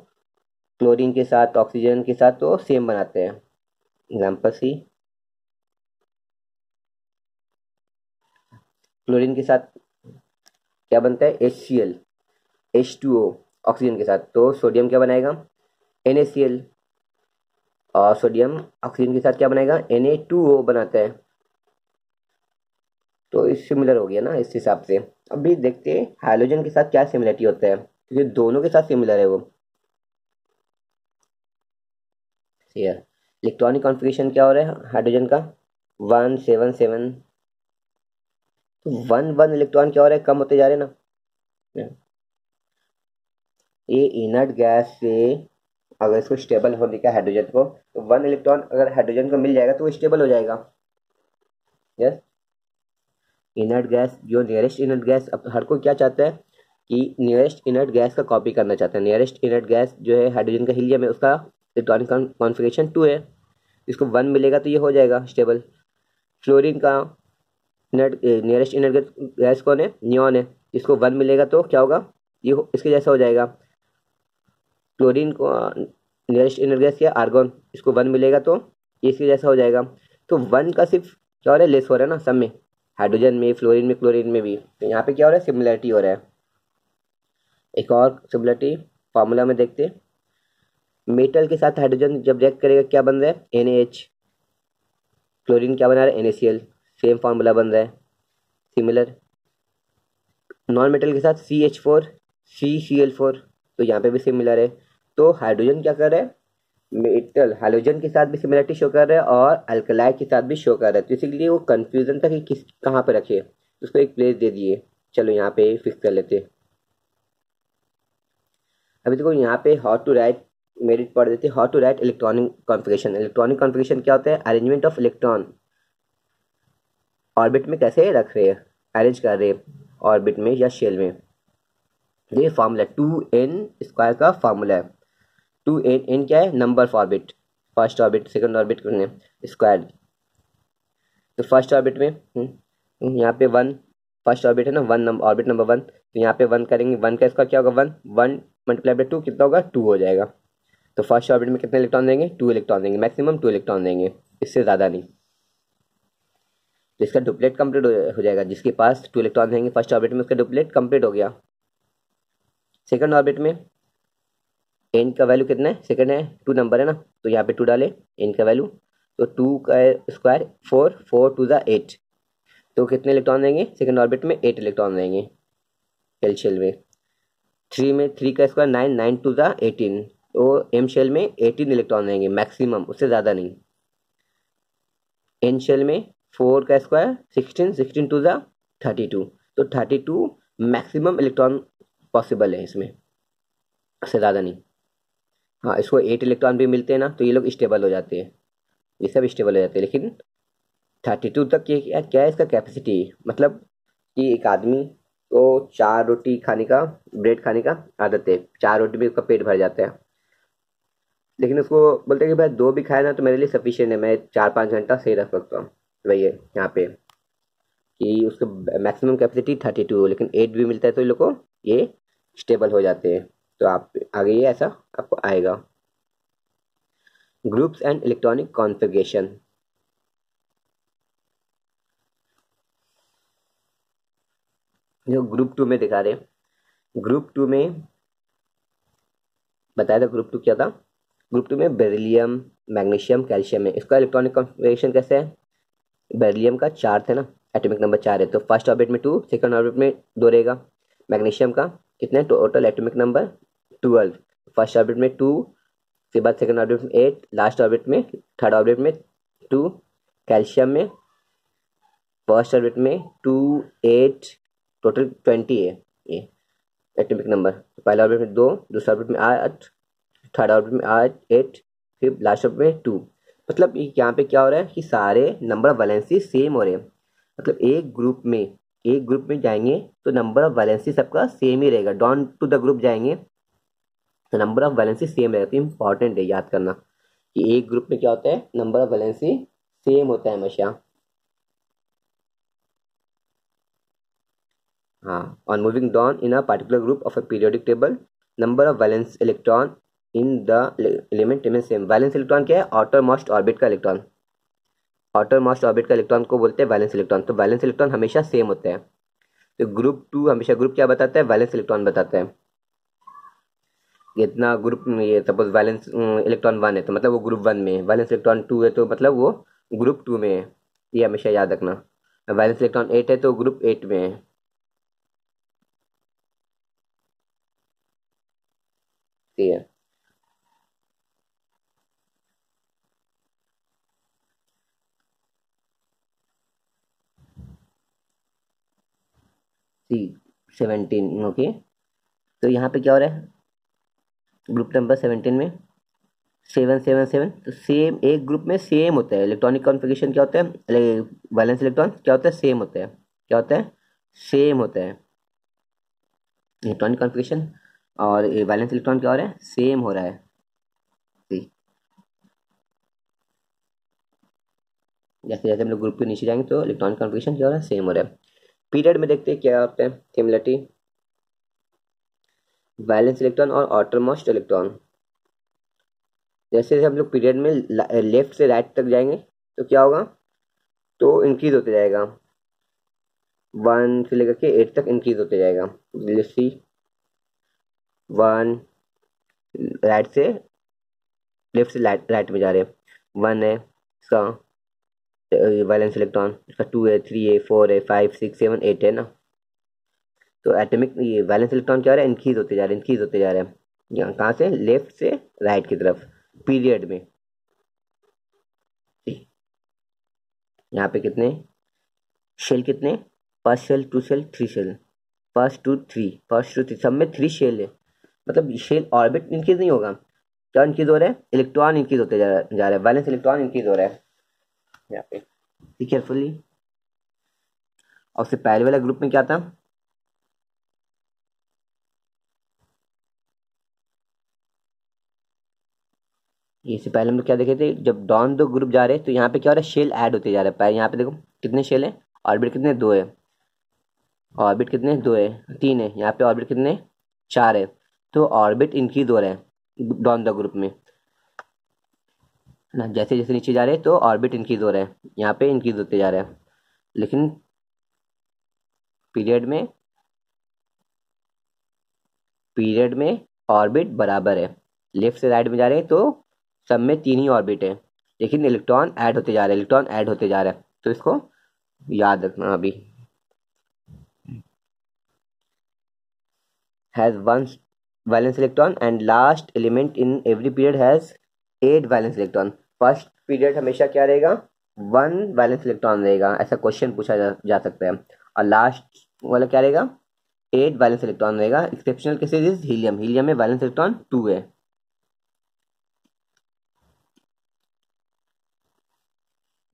क्लोरीन के साथ ऑक्सीजन के साथ तो सेम बनाते हैं। एग्जाम्पल सी, क्लोरीन के साथ क्या बनता है, HCl H2O ऑक्सीजन के साथ, तो सोडियम क्या बनाएगा, NaCl, और सोडियम ऑक्सीजन के साथ क्या बनाएगा, Na2O बनाता है। तो इस सिमिलर हो गया ना इस हिसाब से। अभी देखते हैं हाइड्रोजन के साथ क्या सिमिलरिटी होता है, क्योंकि दोनों के साथ सिमिलर है वो। इलेक्ट्रॉनिक कॉन्फ़िगरेशन क्या हो रहा है हाइड्रोजन का, 1 7 7, तो 1 1 इलेक्ट्रॉन क्या हो रहा है, कम होते जा रहे हैं ना। ये इनर्ट गैस से अगर इसको स्टेबल होने का हाइड्रोजन को, तो 1 इलेक्ट्रॉन अगर हाइड्रोजन को मिल जाएगा तो वो स्टेबल हो जाएगा। यस, इनर्ट गैस जो नियरेस्ट इनर्ट गैस, अब हर कोई क्या चाहता है कि नियरेस्ट इनर्ट गैस का कॉपी करना चाहता है। नियरेस्ट इनर्ट गैस जो है हाइड्रोजन का हीलियम है, उसका इलेक्ट्रॉनिक कॉन्फ़िगरेशन 2 है, इसको 1 मिलेगा तो ये हो जाएगा स्टेबल। फ्लोरीन का नियरेस्ट इनर्ट गैस कौन है, नियॉन है, इसको 1 मिलेगा तो क्या होगा, ये इसके जैसा हो जाएगा। क्लोरीन को नियरेस्ट इनर गैस क्या, आर्गन, इसको 1 मिलेगा तो ये इसके जैसा हो जाएगा। तो 1 का सिर्फ क्या हो रहा है, लेस हो रहा है ना सब में, हाइड्रोजन में, फ्लोरीन में, क्लोरीन में भी। तो यहाँ पे क्या हो रहा है, सिमिलरिटी हो रहा है। एक और सिमिलरिटी फार्मूला में देखते हैं, मेटल के साथ हाइड्रोजन जब रिएक्ट करेगा क्या बन रहा है, NaH, क्लोरीन क्या बना रहा है, NaCl, सेम फार्मूला बन रहा है सिमिलर। नॉन मेटल के साथ CH4 CCl4, तो यहाँ पे भी सिमिलर है। तो हाइड्रोजन क्या कर रहा है, मेटल हाइड्रोजन के साथ भी सिमिलरिटी शो कर रहा है और अल्कलाई के साथ भी शो कर रहा है। तो इसीलिए वो कंफ्यूजन था कि किस कहाँ पे रखे, उसको एक प्लेस दे दिए। चलो यहाँ पे फिक्स कर लेते हैं। अभी देखो यहाँ पे हाउ टू राइट मेरिट पढ़ देते, how to write electronic configuration. Electronic configuration क्या होता है, अरेंजमेंट ऑफ इलेक्ट्रॉन ऑर्बिट में कैसे रख रहे हैं, अरेंज कर रहे हैं ऑर्बिट में या शेल में। ये फार्मूला 2n² का फार्मूला है। 2n क्या है, number of orbit, first orbit second orbit करने स्क्वायर। तो फर्स्ट ऑर्बिट में यहाँ पे 1 फर्स्ट ऑर्बिट है ना, 1 नंबर ऑर्बिट नंबर 1, तो यहाँ पे 1 करेंगे, 1 का स्क्वायर क्या होगा, 1 1 मल्टीप्लाई बाई 2 कितना होगा, 2 हो जाएगा। तो फर्स्ट ऑर्बिट में कितने इलेक्ट्रॉन देंगे, 2 इलेक्ट्रॉन देंगे, मैक्सिमम 2 इलेक्ट्रॉन देंगे, इससे ज़्यादा नहीं। तो इसका डुप्लेट कंप्लीट हो जाएगा, जिसके पास 2 इलेक्ट्रॉन देंगे फर्स्ट ऑर्बिट में उसका डुप्लेट कंप्लीट हो गया। सेकंड ऑर्बिट में एन का वैल्यू कितना है, सेकंड है 2 नंबर है ना, तो यहाँ पे 2 डाले एन का वैल्यू, तो 2 का स्क्वायर 4 4 2 8, तो कितने इलेक्ट्रॉन देंगे सेकंड ऑर्बिट में, 8 इलेक्ट्रॉन देंगे एल शेल में। 3 में 3 का स्क्वायर 9 9 2 18, तो एम शेल में 18 इलेक्ट्रॉन देंगे मैक्सिमम, उससे ज़्यादा नहीं। एन शेल में 4 का स्क्वायर 16 16 2 32, तो 32 मैक्सिमम इलेक्ट्रॉन पॉसिबल है इसमें, उससे ज़्यादा नहीं। हाँ, इसको 8 इलेक्ट्रॉन भी मिलते हैं ना, तो ये लोग स्टेबल हो जाते हैं, ये सब स्टेबल हो जाते हैं। लेकिन 32 तक ये क्या है इसका कैपेसिटी, मतलब कि एक आदमी को 4 रोटी खाने का, ब्रेड खाने का आदत है, 4 रोटी में उसका पेट भर जाता है। लेकिन उसको बोलते हैं कि भाई 2 भी खाए ना तो मेरे लिए सफिशियंट है, मैं 4-5 घंटा सही रख सकता हूँ। वही है यहाँ पे कि उसका मैक्सिमम कैपेसिटी 32, लेकिन 8 भी मिलता है तो ये लोग को ये स्टेबल हो जाते हैं। तो आप आगे ये ऐसा आपको आएगा। Groups and electronic configuration. जो ग्रुप 2 में दिखा रहे हैं, ग्रुप 2 में बताया था ग्रुप 2 क्या था। ग्रुप 2 में बेरिलियम, मैग्नीशियम, कैल्शियम है। इसका इलेक्ट्रॉनिक कॉन्फ़िगरेशन कैसे है? बेरिलियम का 4 थे ना, एटॉमिक नंबर 4 है, तो फर्स्ट ऑर्बिट में 2, सेकंड ऑर्बिट में 2 रहेगा। मैग्नीशियम का कितने total atomic number 12, first orbit में 2, उसके बाद सेकंड ऑर्बिट में 8, लास्ट ऑर्बिट में थर्ड ऑर्बिट में 2। कैल्शियम में फर्स्ट ऑर्बिट में 2, 8, टोटल 20 है ये एटॉमिक नंबर। तो पहला ऑर्बिट में 2, दूसरा ऑर्बिट में 8, थर्ड ऑर्बिट में 8, फिर लास्ट ऑर्बिट में 2। मतलब यहाँ पे क्या हो रहा है कि सारे नंबर ऑफ वैलेंसी सेम हो रहे हैं। मतलब एक ग्रुप में जाएंगे तो नंबर ऑफ वैलेंसी सबका सेम ही रहेगा। डाउन टू द ग्रुप जाएंगे तो नंबर ऑफ वैलेंसी सेम रहेगा। तो इंपॉर्टेंट है याद करना कि एक ग्रुप में क्या होता है, नंबर ऑफ वैलेंसी सेम होता है हमेशा। हाँ, on moving down in a particular group of a periodic table, number of valence electron in the element remains same। Valence electron क्या है? आउटर मोस्ट ऑर्बिट का इलेक्ट्रॉन। आउटर मोस्ट ऑर्बिट का electron को बोलते हैं वैलेंस इलेक्ट्रॉन। तो valence electron हमेशा same होते हैं। तो ग्रुप 2 हमेशा ग्रुप क्या बताता है? वैलेंस इलेक्ट्रॉन बताता है। इतना ग्रुप में ये सपोज वैलेंस इलेक्ट्रॉन 1 है तो मतलब वो ग्रुप 1 में है। वैलेंस इलेक्ट्रॉन 2 है तो मतलब वो ग्रुप 2 में है। ये हमेशा याद रखना। वैलेंस इलेक्ट्रॉन 8 है तो ग्रुप 8 में है। ठीक है। सी 17 ओके। तो यहाँ पे क्या हो रहा है ग्रुप नंबर 17 में 777, तो सेम एक ग्रुप में सेम होता है। इलेक्ट्रॉनिक कॉन्फ़िगरेशन क्या होता है? वैलेंस इलेक्ट्रॉन क्या होता है? सेम होता है। क्या होता है? सेम होता है इलेक्ट्रॉनिक कॉन्फ़िगरेशन। और वैलेंस इलेक्ट्रॉन क्या हो रहा है? सेम हो रहा है। See, जैसे जैसे हम लोग ग्रुप के नीचे जाएंगे तो इलेक्ट्रॉनिक कॉन्फ़िगरेशन क्या हो रहा है? सेम हो रहा है। पीरियड में देखते हैं क्या होता है सिमिलरिटी। वैलेंस इलेक्ट्रॉन और आउटरमोस्ट इलेक्ट्रॉन, जैसे जैसे हम लोग पीरियड में लेफ्ट से राइट तक जाएंगे तो क्या होगा? तो इंक्रीज होते जाएगा। 1 से लेकर के 8 तक इंक्रीज होते जाएगा। सी 1 राइट से लेफ्ट से राइट में जा रहे हैं। 1 है इसका वैलेंस इलेक्ट्रॉन, इसका 2 है, 3 है, 4 है, 5, 6, 7, 8 है ना। तो एटॉमिक ये वैलेंस इलेक्ट्रॉन क्या हो रहा है? इंक्रीज होते जा रहे हैं, इंक्रीज होते जा रहे हैं। यहाँ कहाँ से? लेफ्ट से राइट की तरफ पीरियड में। यहाँ पे कितने शेल? कितने? First shell, 2 shell, 3 shell. First two three सब में 3 शेल है। मतलब शेल ऑर्बिट इंक्रीज नहीं होगा। क्या इंक्रीज हो रहा है? इलेक्ट्रॉन इंक्रीज होते जा रहा है। वैलेंस इलेक्ट्रॉन इंक्रीज हो रहा है यहाँ पे। Be carefully. और उससे पहले वाला ग्रुप में क्या था? इससे पहले हम लोग क्या देखे थे? जब डाउन दो ग्रुप जा रहे हैं तो यहाँ पे क्या हो रहा है? शेल ऐड होते जा रहा है। पहले यहाँ पे देखो कितने शेल है, ऑर्बिट कितने? 2 है। ऑर्बिट कितने? 2 है, 3 है। यहाँ पे ऑर्बिट कितने? 4 है। तो ऑर्बिट इंक्रीज हो रहा है डाउन द ग्रुप में ना। जैसे जैसे नीचे जा रहे हैं तो ऑर्बिट इंक्रीज हो रहा है, यहाँ पे इंक्रीज होते जा रहा है। लेकिन पीरियड में ऑर्बिट बराबर है। लेफ्ट से राइट में जा रहे हैं तो सब में 3 ही ऑर्बिट है, लेकिन इलेक्ट्रॉन ऐड होते जा रहे हैं, इलेक्ट्रॉन ऐड होते जा रहा है। तो इसको याद रखना। अभी has one valence electron and last element in every period has 8 valence electron। First period हमेशा क्या रहेगा? 1 वैलेंस इलेक्ट्रॉन रहेगा। ऐसा क्वेश्चन पूछा जा सकता है। और लास्ट वाला क्या रहेगा? 8 वैलेंस इलेक्ट्रॉन रहेगा। Exceptional cases is helium. Helium में वैलेंस इलेक्ट्रॉन 2 है।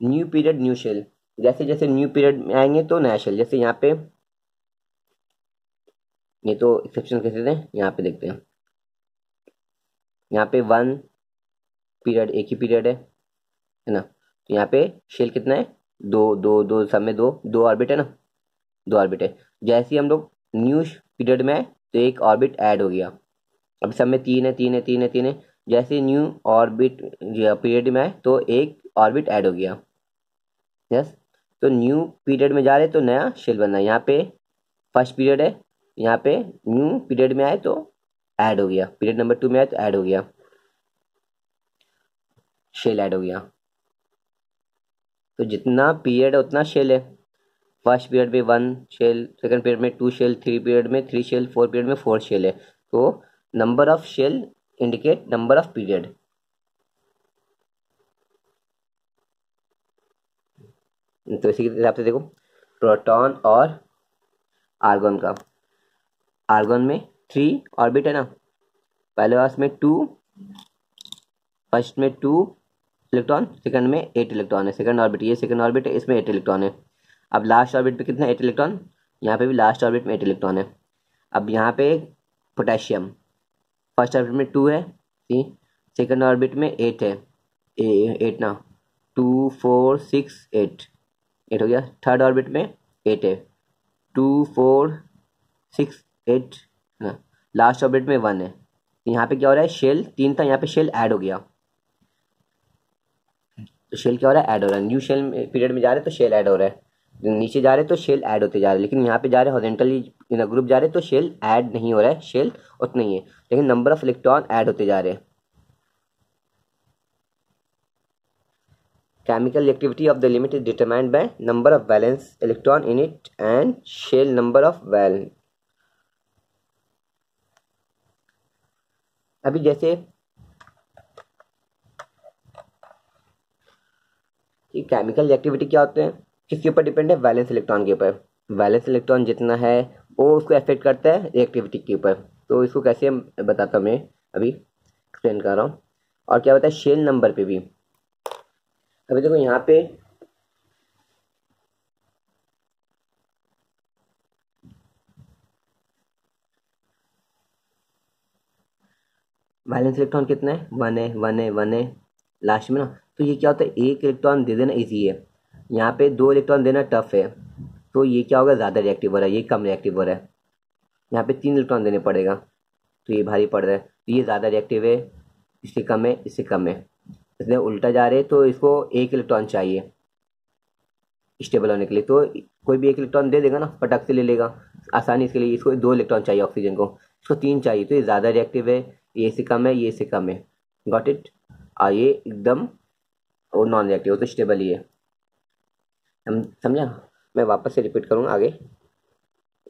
न्यू पीरियड न्यू शेल, जैसे जैसे न्यू पीरियड में आएंगे तो नया शेल। जैसे यहाँ पे ये तो एक्सेप्शनल केसेस है, यहाँ पे देखते हैं। यहाँ पे 1 पीरियड एक ही पीरियड है ना। तो यहाँ पे शेल कितना है, दो दो दो, सब में दो दो ऑर्बिट है ना, दो ऑर्बिट है। जैसे ही हम लोग न्यू पीरियड में तो एक ऑर्बिट ऐड हो गया। अब सब में तीन है तीन है तीन है तीन है, जैसे न्यू ऑर्बिट पीरियड में आए तो एक ऑर्बिट ऐड हो गया। यस, तो न्यू पीरियड में जा रहे तो नया शेल बनना है। यहाँ पे फर्स्ट पीरियड है, यहाँ पे न्यू पीरियड में आए तो ऐड हो गया, पीरियड नंबर 2 में आए तो ऐड हो गया, शेल ऐड हो गया। तो जितना पीरियड है उतना शेल है। फर्स्ट पीरियड में 1 शेल, सेकंड पीरियड में 2 शेल, थ्री पीरियड में 3 शेल, फोर्थ पीरियड में 4 शेल है। तो number of shell indicate number of period. तो इसी के हिसाब से देखो प्रोटॉन और आर्गन का, आर्गन में 3 ऑर्बिट है ना, पहले वास में 2, फर्स्ट में 2 इलेक्ट्रॉन, सेकंड में 8 इलेक्ट्रॉन है, सेकंड ऑर्बिट, ये सेकंड ऑर्बिट है, इसमें 8 इलेक्ट्रॉन है। अब लास्ट ऑर्बिट पे कितना 8 इलेक्ट्रॉन, यहाँ पे भी लास्ट ऑर्बिट में 8 इलेक्ट्रॉन है। अब यहाँ पे पोटेशियम फर्स्ट ऑर्बिट में 2 है, सी, सेकंड ऑर्बिट में 8 है, 8 ना, 2 4 6 8 हो गया। थर्ड ऑर्बिट में 8 है, 2 4 6 8 ना, लास्ट ऑर्बिट में 1 है। यहाँ पे क्या हो रहा है, शेल 3 था, यहाँ पे शेल ऐड हो गया। तो शेल क्या हो रहा है, ऐड हो रहा है। न्यू शेल पीरियड में जा रहे तो शेल ऐड हो रहा है, नीचे जा रहे तो शेल ऐड होते जा रहे हैं। लेकिन यहाँ पे जा रहे हॉरिजॉन्टली इन ग्रुप जा रहे तो शेल ऐड नहीं हो रहा है, शेल उतना ही है, लेकिन नंबर ऑफ इलेक्ट्रॉन ऐड होते जा रहे हैं। Chemical activity of the element is determined by number of valence electron in it and shell number of valence. अभी जैसे कि केमिकल एक्टिविटी क्या होते हैं, किसके ऊपर डिपेंड है, वैलेंस इलेक्ट्रॉन के ऊपर। वैलेंस इलेक्ट्रॉन जितना है वो उसको अफेक्ट करता है रिएक्टिविटी के ऊपर। तो इसको कैसे बताता हूँ मैं, अभी एक्सप्लेन कर रहा हूँ। और क्या होता है शेल नंबर पे भी, अभी देखो यहाँ पे वैलेंस इलेक्ट्रॉन कितना है, 1 है 1 है 1 है लास्ट में ना। तो ये क्या होता है, एक इलेक्ट्रॉन दे देना ईजी है, यहाँ पे 2 इलेक्ट्रॉन देना टफ है। तो ये क्या होगा, ज़्यादा रिएक्टिव हो रहा है, ये कम रिएक्टिव हो रहा है। यहाँ पे 3 इलेक्ट्रॉन देने पड़ेगा तो ये भारी पड़ रहा है, तो ये ज़्यादा रिएक्टिव है, इससे कम है, इससे कम है, इसलिए उल्टा जा रहे तो इसको 1 इलेक्ट्रॉन चाहिए स्टेबल होने के लिए। तो कोई भी 1 इलेक्ट्रॉन दे देगा ना, फटक से ले लेगा आसानी, इसके लिए इसको 2 इलेक्ट्रॉन चाहिए ऑक्सीजन को, इसको 3 चाहिए। तो ये ज़्यादा रिएक्टिव है, ये से कम है, ये से कम है, गॉट इट। और ये एकदम और नॉन रिएक्टिव, तो स्टेबल ही है, हम समझा। मैं वापस से रिपीट करूँगा आगे।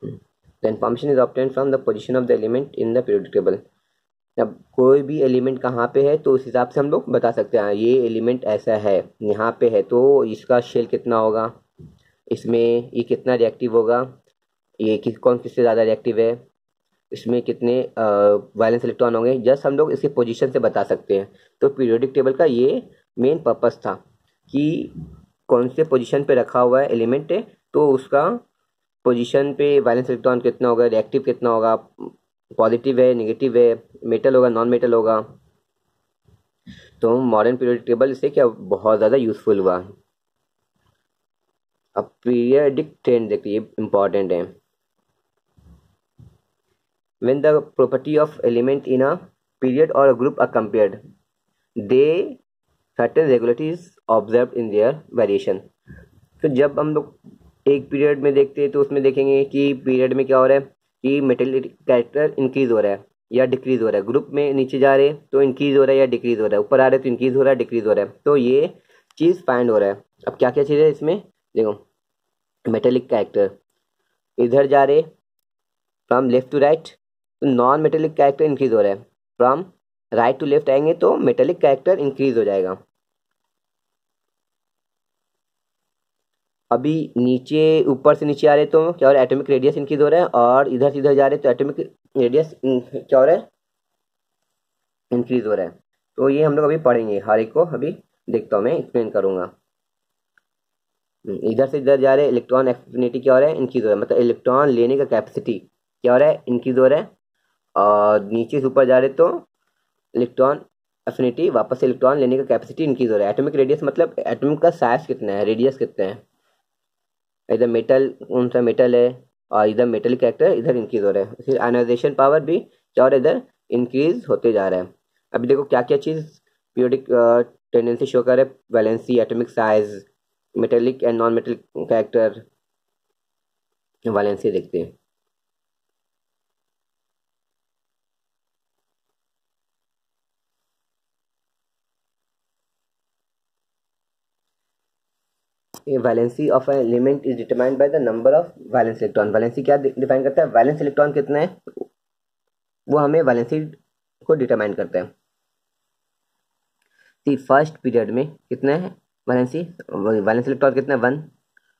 The information is obtained from the position of the element in the periodic table. अब कोई भी एलिमेंट कहाँ पे है तो उस हिसाब से हम लोग बता सकते हैं, ये एलिमेंट ऐसा है, यहाँ पे है तो इसका शेल कितना होगा, इसमें ये कितना रिएक्टिव होगा, ये कौन किससे ज़्यादा रिएक्टिव है, इसमें कितने वैलेंस इलेक्ट्रॉन होंगे, जस्ट हम लोग इसके पोजीशन से बता सकते हैं। तो पीरियोडिक टेबल का ये मेन पर्पस था कि कौन से पोजीशन पे रखा हुआ है एलिमेंट है, तो उसका पोजीशन पे वैलेंस इलेक्ट्रॉन कितना होगा, रिएक्टिव कितना होगा, पॉजिटिव है नेगेटिव है, मेटल होगा नॉन मेटल होगा। तो मॉडर्न पीरियोडिक टेबल इससे क्या बहुत ज़्यादा यूजफुल हुआ। अब पीरियोडिक ट्रेंड देखिए, ये इंपॉर्टेंट है। When the property of element in a period or a group are compared, they certain regularity is observed in their variation। तो जब हम लोग एक पीरियड में देखते हैं तो उसमें देखेंगे कि पीरियड में क्या हो रहा है कि मेटेलिक कैरेक्टर इंक्रीज हो रहा है या डिक्रीज हो रहा है। ग्रुप में नीचे जा रहे हैं तो इंक्रीज हो रहा है या डिक्रीज हो रहा है, ऊपर आ रहे हैं तो इंक्रीज हो रहा है डिक्रीज हो रहा है। तो ये चीज़ फाइंड हो रहा है। अब क्या क्या चीज़ है इसमें देखो, मेटेलिक कैरेक्टर इधर जा रहे फ्रॉम लेफ्ट टू राइट तो नॉन मेटेलिक कैरेक्टर इंक्रीज हो रहा है, फ्रॉम राइट टू लेफ्ट आएंगे तो मेटेलिक कैरेक्टर इंक्रीज हो जाएगा। अभी नीचे ऊपर से नीचे आ रहे तो क्या हो रहा है, एटॉमिक रेडियस इंक्रीज हो रहा है, और इधर से इधर जा रहे तो एटॉमिक रेडियस क्या हो रहा है, इंक्रीज हो रहा है। तो ये हम लोग अभी पढ़ेंगे, हर एक को अभी देखता हूँ, मैं एक्सप्लेन करूँगा। इधर से इधर जा रहे इलेक्ट्रॉन एफिनिटी क्या हो रहा है, इंक्रीज हो रहा है, मतलब इलेक्ट्रॉन लेने का कैपेसिटी क्या हो रहा है, इंक्रीज हो रहा है। और नीचे से ऊपर जा रहे तो इलेक्ट्रॉन एफिनिटी, वापस से इलेक्ट्रॉन लेने का कैपेसिटी इंक्रीज हो रहा है। एटॉमिक रेडियस मतलब एटम का साइज कितना है, रेडियस कितना है। इधर मेटल, कौन सा मेटल है, और इधर मेटलिक कैरेक्टर इधर इंक्रीज हो रहा है। फिर आयनाइजेशन पावर भी क्या हो रहा है, इधर इंक्रीज होते जा रहा है। अभी देखो क्या क्या चीज़ पीरियोडिक टेंडेंसी शो कर रहा है, valency, atomic size, metallic and non metallic character. Valency देखते हैं। Valency of an element is determined by the number of valence electron. Valency क्या डिफाइन करता है, वैलेंस इलेक्ट्रॉन कितने हैं वो हमें वैलेंसी को डिटरमाइन करता है। फर्स्ट पीरियड में कितने हैं वैलेंसी, वैलेंस इलेक्ट्रॉन कितना है 1,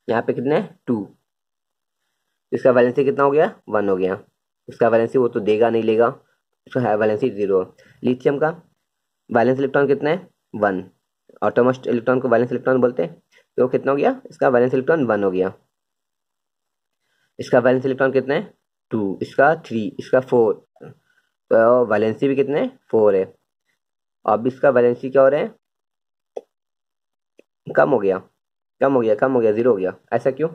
यहाँ पे कितने हैं 2, इसका वैलेंसी कितना हो गया 1 हो गया। इसका वैलेंसी वो तो देगा नहीं लेगा, इसका वैलेंसी 0। लिथियम का वैलेंस इलेक्ट्रॉन कितना है 1, ऑटोमोस्ट इलेक्ट्रॉन को वैलेंस इलेक्ट्रॉन बोलते हैं, तो कितना हो गया, इसका वैलेंस इलेक्ट्रॉन 1 हो गया। इसका वैलेंस इलेक्ट्रॉन कितना है 2, इसका 3, इसका 4, तो वैलेंसी भी कितने 4 है। अब इसका वैलेंसी क्या हो रहा है, कम हो गया, कम हो गया, कम हो गया, 0 हो गया। ऐसा क्यों,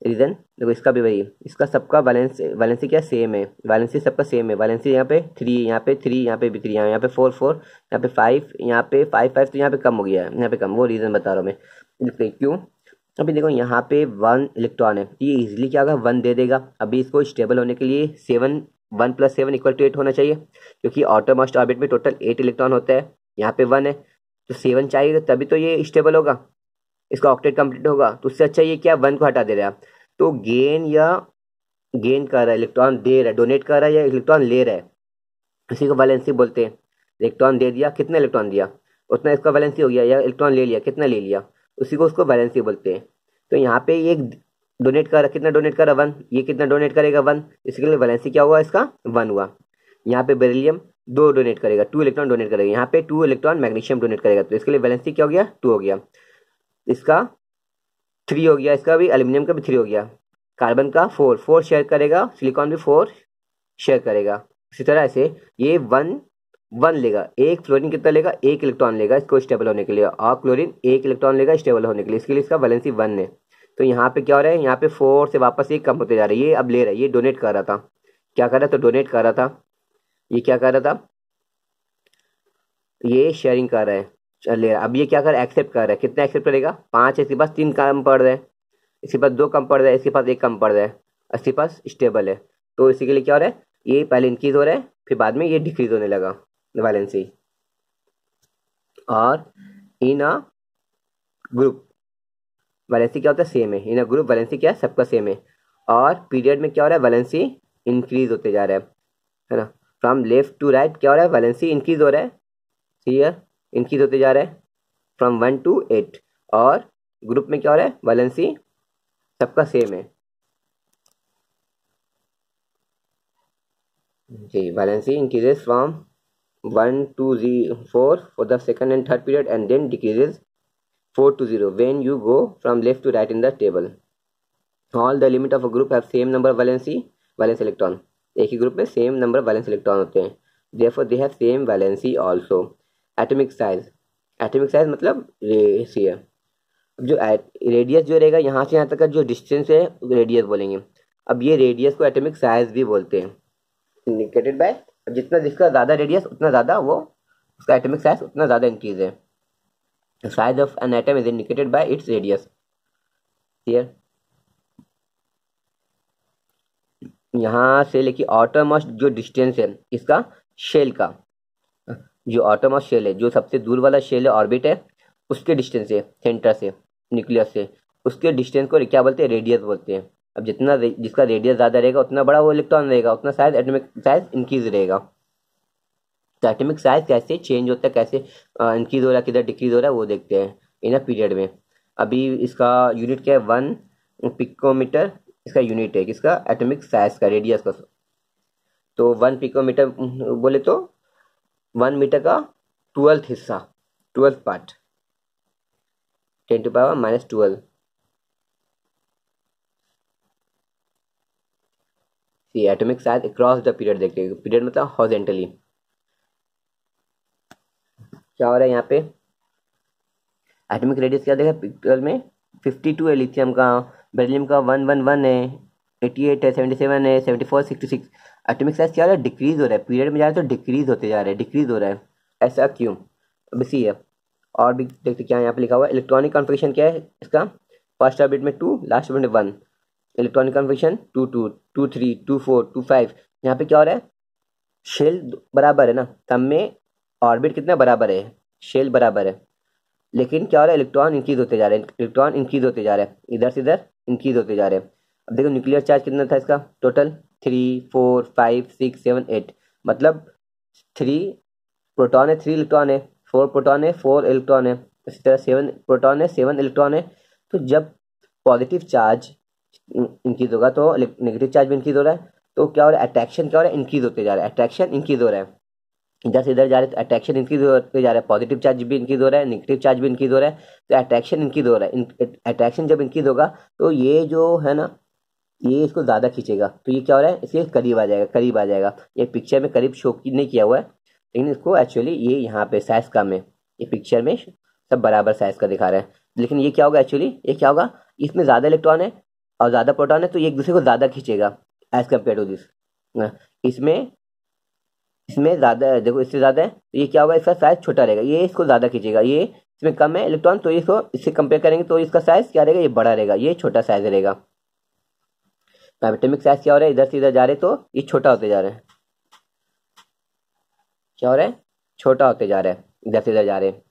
रीजन देखो, इसका भी वही, इसका सबका वैलेंसी क्या सेम है, वैलेंसी सबका सेम है। वैलेंसी यहाँ पे 3, यहाँ पे 3, यहाँ पे भी 3, यहाँ पे 4 4, यहाँ पे 5, यहाँ पे 5 5, तो यहाँ पे कम हो गया है, यहाँ पे कम, वो रीजन बता रहा हूँ मैं। देखते क्यों। अभी देखो यहाँ पे 1 इलेक्ट्रॉन है, ये इजिली क्या होगा 1 दे देगा। अभी इसको स्टेबल होने के लिए 7, 1 + 7 = 8 होना चाहिए, क्योंकि आउटरमोस्ट ऑर्बिट में टोटल 8 इलेक्ट्रॉन होता है, यहाँ पे 1 है, तो 7 चाहिए तभी तो ये स्टेबल होगा, इसका ऑक्टेट कंप्लीट होगा। तो उससे अच्छा ये क्या 1 को हटा दे रहा है, तो गेन कर रहा है, इलेक्ट्रॉन दे रहा है, डोनेट कर रहा है या इलेक्ट्रॉन ले रहा है, इसी को वैलेंसी बोलते हैं। इलेक्ट्रॉन दे दिया, कितना इलेक्ट्रॉन दिया उतना इसका वैलेंसी हो गया, या इलेक्ट्रॉन ले लिया, कितना ले लिया, उसी को उसको वैलेंसी बोलते हैं। तो यहाँ पे ये डोनेट कर रहा, कितना डोनेट कर रहा 1, ये कितना डोनेट करेगा 1, इसके लिए वैलेंसी क्या हुआ इसका 1 हुआ। यहाँ पे बेरिलियम 2 डोनेट करेगा, 2 इलेक्ट्रॉन डोनेट करेगा, यहाँ पे 2 इलेक्ट्रॉन मैग्नीशियम डोनेट करेगा, तो इसके लिए वैलेंसी क्या हो गया 2 हो गया। इसका 3 हो गया, इसका भी, एल्यूमिनियम का भी 3 हो गया। कार्बन का 4 4 शेयर करेगा, सिलिकॉन भी 4 शेयर करेगा। इसी तरह से ये 1 1 लेगा, एक फ्लोरीन कितना लेगा 1 इलेक्ट्रॉन लेगा इसको स्टेबल होने के लिए, और क्लोरीन 1 इलेक्ट्रॉन लेगा स्टेबल होने के लिए, इसके लिए इसका वैलेंसी 1 है। तो यहाँ पे क्या हो रहा है, यहाँ पे 4 से वापस ये कम होते जा रहा है, ये अब ले रहा है, ये डोनेट कर रहा था, क्या कर रहा था, डोनेट कर रहा था, ये क्या कर रहा था, ये शेयरिंग कर रहा है, चल ले रहा है। अब ये क्या कर रहा है, एक्सेप्ट कर रहा है, कितना एक्सेप्ट करेगा 5 है, इसके पास 3 कम पड़ रहा है, इसके पास 2 कम पड़ रहा है, इसके पास 1 कम पड़ रहा है, इसके पास स्टेबल है। तो इसी के लिए क्या हो रहा है, ये पहले इंक्रीज हो रहा है, फिर बाद में ये डिक्रीज होने लगा वैलेंसी। और इन अ ग्रुप वैलेंसी क्या होता है सेम है, इन अ ग्रुप वैलेंसी क्या है सबका सेम है। और पीरियड में क्या हो रहा है, वैलेंसी इंक्रीज होते जा रहा है ना, फ्रॉम लेफ्ट टू राइट क्या हो रहा है, वैलेंसी इंक्रीज हो रहा है, क्लियर, इंक्रीज होते जा रहा है फ्रॉम 1 to 8। और ग्रुप में क्या हो रहा है, वैलेंसी सबका सेम है जी, valency increases from 1 to 4 for the second and third period, and then decreases 4 to 0 when you go from left to right in the table. All the element of a group have same number of valence electron. एक ही group में same number valence electron होते हैं, therefore they have same valency also. Atomic size, atomic size मतलब radius, जो radius जो रहेगा यहाँ से यहाँ तक का जो डिस्टेंस है रेडियस बोलेंगे। अब ये रेडियस को एटॉमिक साइज भी बोलते हैं, इंडिकेटेड बाय, जितना जिसका ज़्यादा रेडियस उतना ज़्यादा वो उसका एटॉमिक साइज उतना ज़्यादा इंक्रीज है। Size of an atom is indicated by its radius. Clear, यहाँ से लेके ऑटोमोस्ट जो डिस्टेंस है इसका शेल का, जो ऑटोमोस्ट शेल है, जो सबसे दूर वाला शेल है ऑर्बिट है, उसके डिस्टेंस है सेंटर से, न्यूक्लियस से, उसके डिस्टेंस को क्या बोलते हैं, रेडियस बोलते हैं। अब जितना जिसका रेडियस ज़्यादा रहेगा उतना बड़ा वो इलेक्ट्रॉन रहेगा, उतना साइज एटॉमिक साइज इंक्रीज रहेगा। तो एटॉमिक साइज कैसे चेंज होता है, कैसे इंक्रीज हो रहा है, किधर डिक्रीज हो रहा है, वो देखते हैं इन अ पीरियड में। अभी इसका यूनिट क्या है 1 पिकोमीटर, इसका यूनिट है किसका, एटॉमिक साइज का, रेडियस का। तो 1 पिकोमीटर बोले तो 1 मीटर का 12th हिस्सा, 12th part, 10⁻⁻12। Atomic size across the period देखते हैं, पीरियड मतलब हॉरिजॉन्टली। क्या हो रहा है यहाँ पे, एटॉमिक रेडियस क्या देखा पिक्चर में, 52 है लिथियम का, बेरिलियम का 111 है, 88 है, 77 है, 74, 66। एटॉमिक साइज क्या हो रहा है, डिक्रीज हो रहा है, पीरियड में जा रहा है तो डिक्रीज होते जा रहे हैं, डिक्रीज हो रहा है, ऐसा क्यों, अब इसी है। और भी देखते क्या है, यहाँ पे लिखा हुआ है इलेक्ट्रॉनिक कॉन्फ़िगरेशन क्या है इसका, फर्स्ट ऑर्बिट में 2, लास्ट ऑर्बिट में 1, इलेक्ट्रॉनिक कॉन्फ़िगरेशन 2 2 2 3 2 4 2 5। यहाँ पे क्या हो रहा है, शेल बराबर है ना, सब में ऑर्बिट कितना बराबर है, शेल बराबर है, लेकिन क्या हो रहा है, इलेक्ट्रॉन इंक्रीज होते जा रहे हैं, इलेक्ट्रॉन इंक्रीज होते जा रहे हैं, इधर से इधर इंक्रीज होते जा रहे हैं। अब देखो न्यूक्लियर चार्ज कितना था इसका टोटल, 3 4 5 6 7 8, मतलब 3 प्रोटॉन है, 3 इलेक्ट्रॉन है, 4 प्रोटॉन है, 4 इलेक्ट्रॉन है, इसी तरह 7 प्रोटॉन है, 7 इलेक्ट्रॉन है। तो जब पॉजिटिव चार्ज इंक्रीज होगा तो नेगेटिव चार्ज भी इंक्रीज हो रहा है, तो क्या हो रहा है, अट्रैक्शन क्या हो रहा है, इंक्रीज होते जा रहा है, अट्रैक्शन इंक्रीज हो रहा है, इधर से इधर जा रहे हैं तो अट्रैक्शन इंक्रीज होते जा रहा है, पॉजिटिव चार्ज भी इंक्रीज हो रहा है, नेगेटिव चार्ज भी इंक्रीज हो रहा है, तो अट्रैक्शन इंक्रीज हो रहा है, अट्रैक्शन जब इंक्रीज होगा तो ये जो है ना, ये इसको ज़्यादा खींचेगा, तो ये क्या हो रहा है, इसके करीब आ जाएगा, करीब आ जाएगा। ये पिक्चर में करीब शो नहीं किया हुआ है, लेकिन इसको एक्चुअली ये यहाँ पे साइज कम है, ये पिक्चर में सब बराबर साइज का दिखा रहा है, लेकिन ये क्या होगा एक्चुअली, ये क्या होगा, इसमें ज़्यादा इलेक्ट्रॉन है और ज़्यादा प्रोटॉन है, तो ये एक दूसरे को ज़्यादा खींचेगा एज कम्पेयर टू दिस। इसमें इसमें ज़्यादा है, देखो इससे ज़्यादा है तो ये क्या होगा, इसका साइज छोटा रहेगा, ये इसको ज़्यादा खींचेगा, ये इसमें कम है इलेक्ट्रॉन तो इसको इससे कंपेयर करेंगे तो इसका साइज क्या रहेगा, ये बड़ा रहेगा, ये छोटा साइज रहेगा। एटॉमिक साइज क्या हो रहा है, इधर से इधर जा रहे तो ये छोटा होते जा रहे हैं, क्या हो रहा है, छोटा होते जा रहा है, इधर से इधर जा रहे हैं,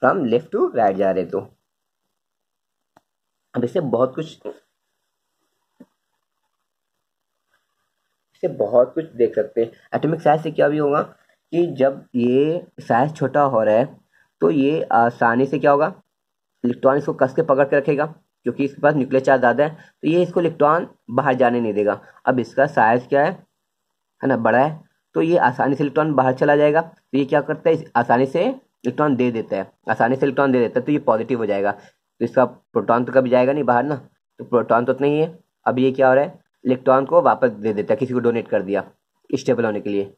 फ्रॉम लेफ्ट टू राइट जा रहे हैं। तो अब इससे बहुत कुछ देख सकते हैं। एटॉमिक साइज से क्या भी होगा कि जब ये साइज छोटा हो रहा है तो ये आसानी से क्या होगा, इलेक्ट्रॉन इसको कस के पकड़ के रखेगा, क्योंकि इसके पास न्यूक्लियर चार्ज ज़्यादा है, तो ये इसको इलेक्ट्रॉन बाहर जाने नहीं देगा। अब इसका साइज क्या है ना, बड़ा है, तो ये आसानी से इलेक्ट्रॉन बाहर चला जाएगा, तो ये क्या करता है, आसानी से इलेक्ट्रॉन दे देता है, आसानी से इलेक्ट्रॉन दे देता है, तो ये पॉजिटिव हो जाएगा, तो इसका प्रोटॉन तो कभी जाएगा नहीं बाहर ना, तो प्रोटॉन तो उतना ही है। अब ये क्या हो रहा है, इलेक्ट्रॉन को वापस दे देता है, किसी को डोनेट कर दिया स्टेबल होने के लिए,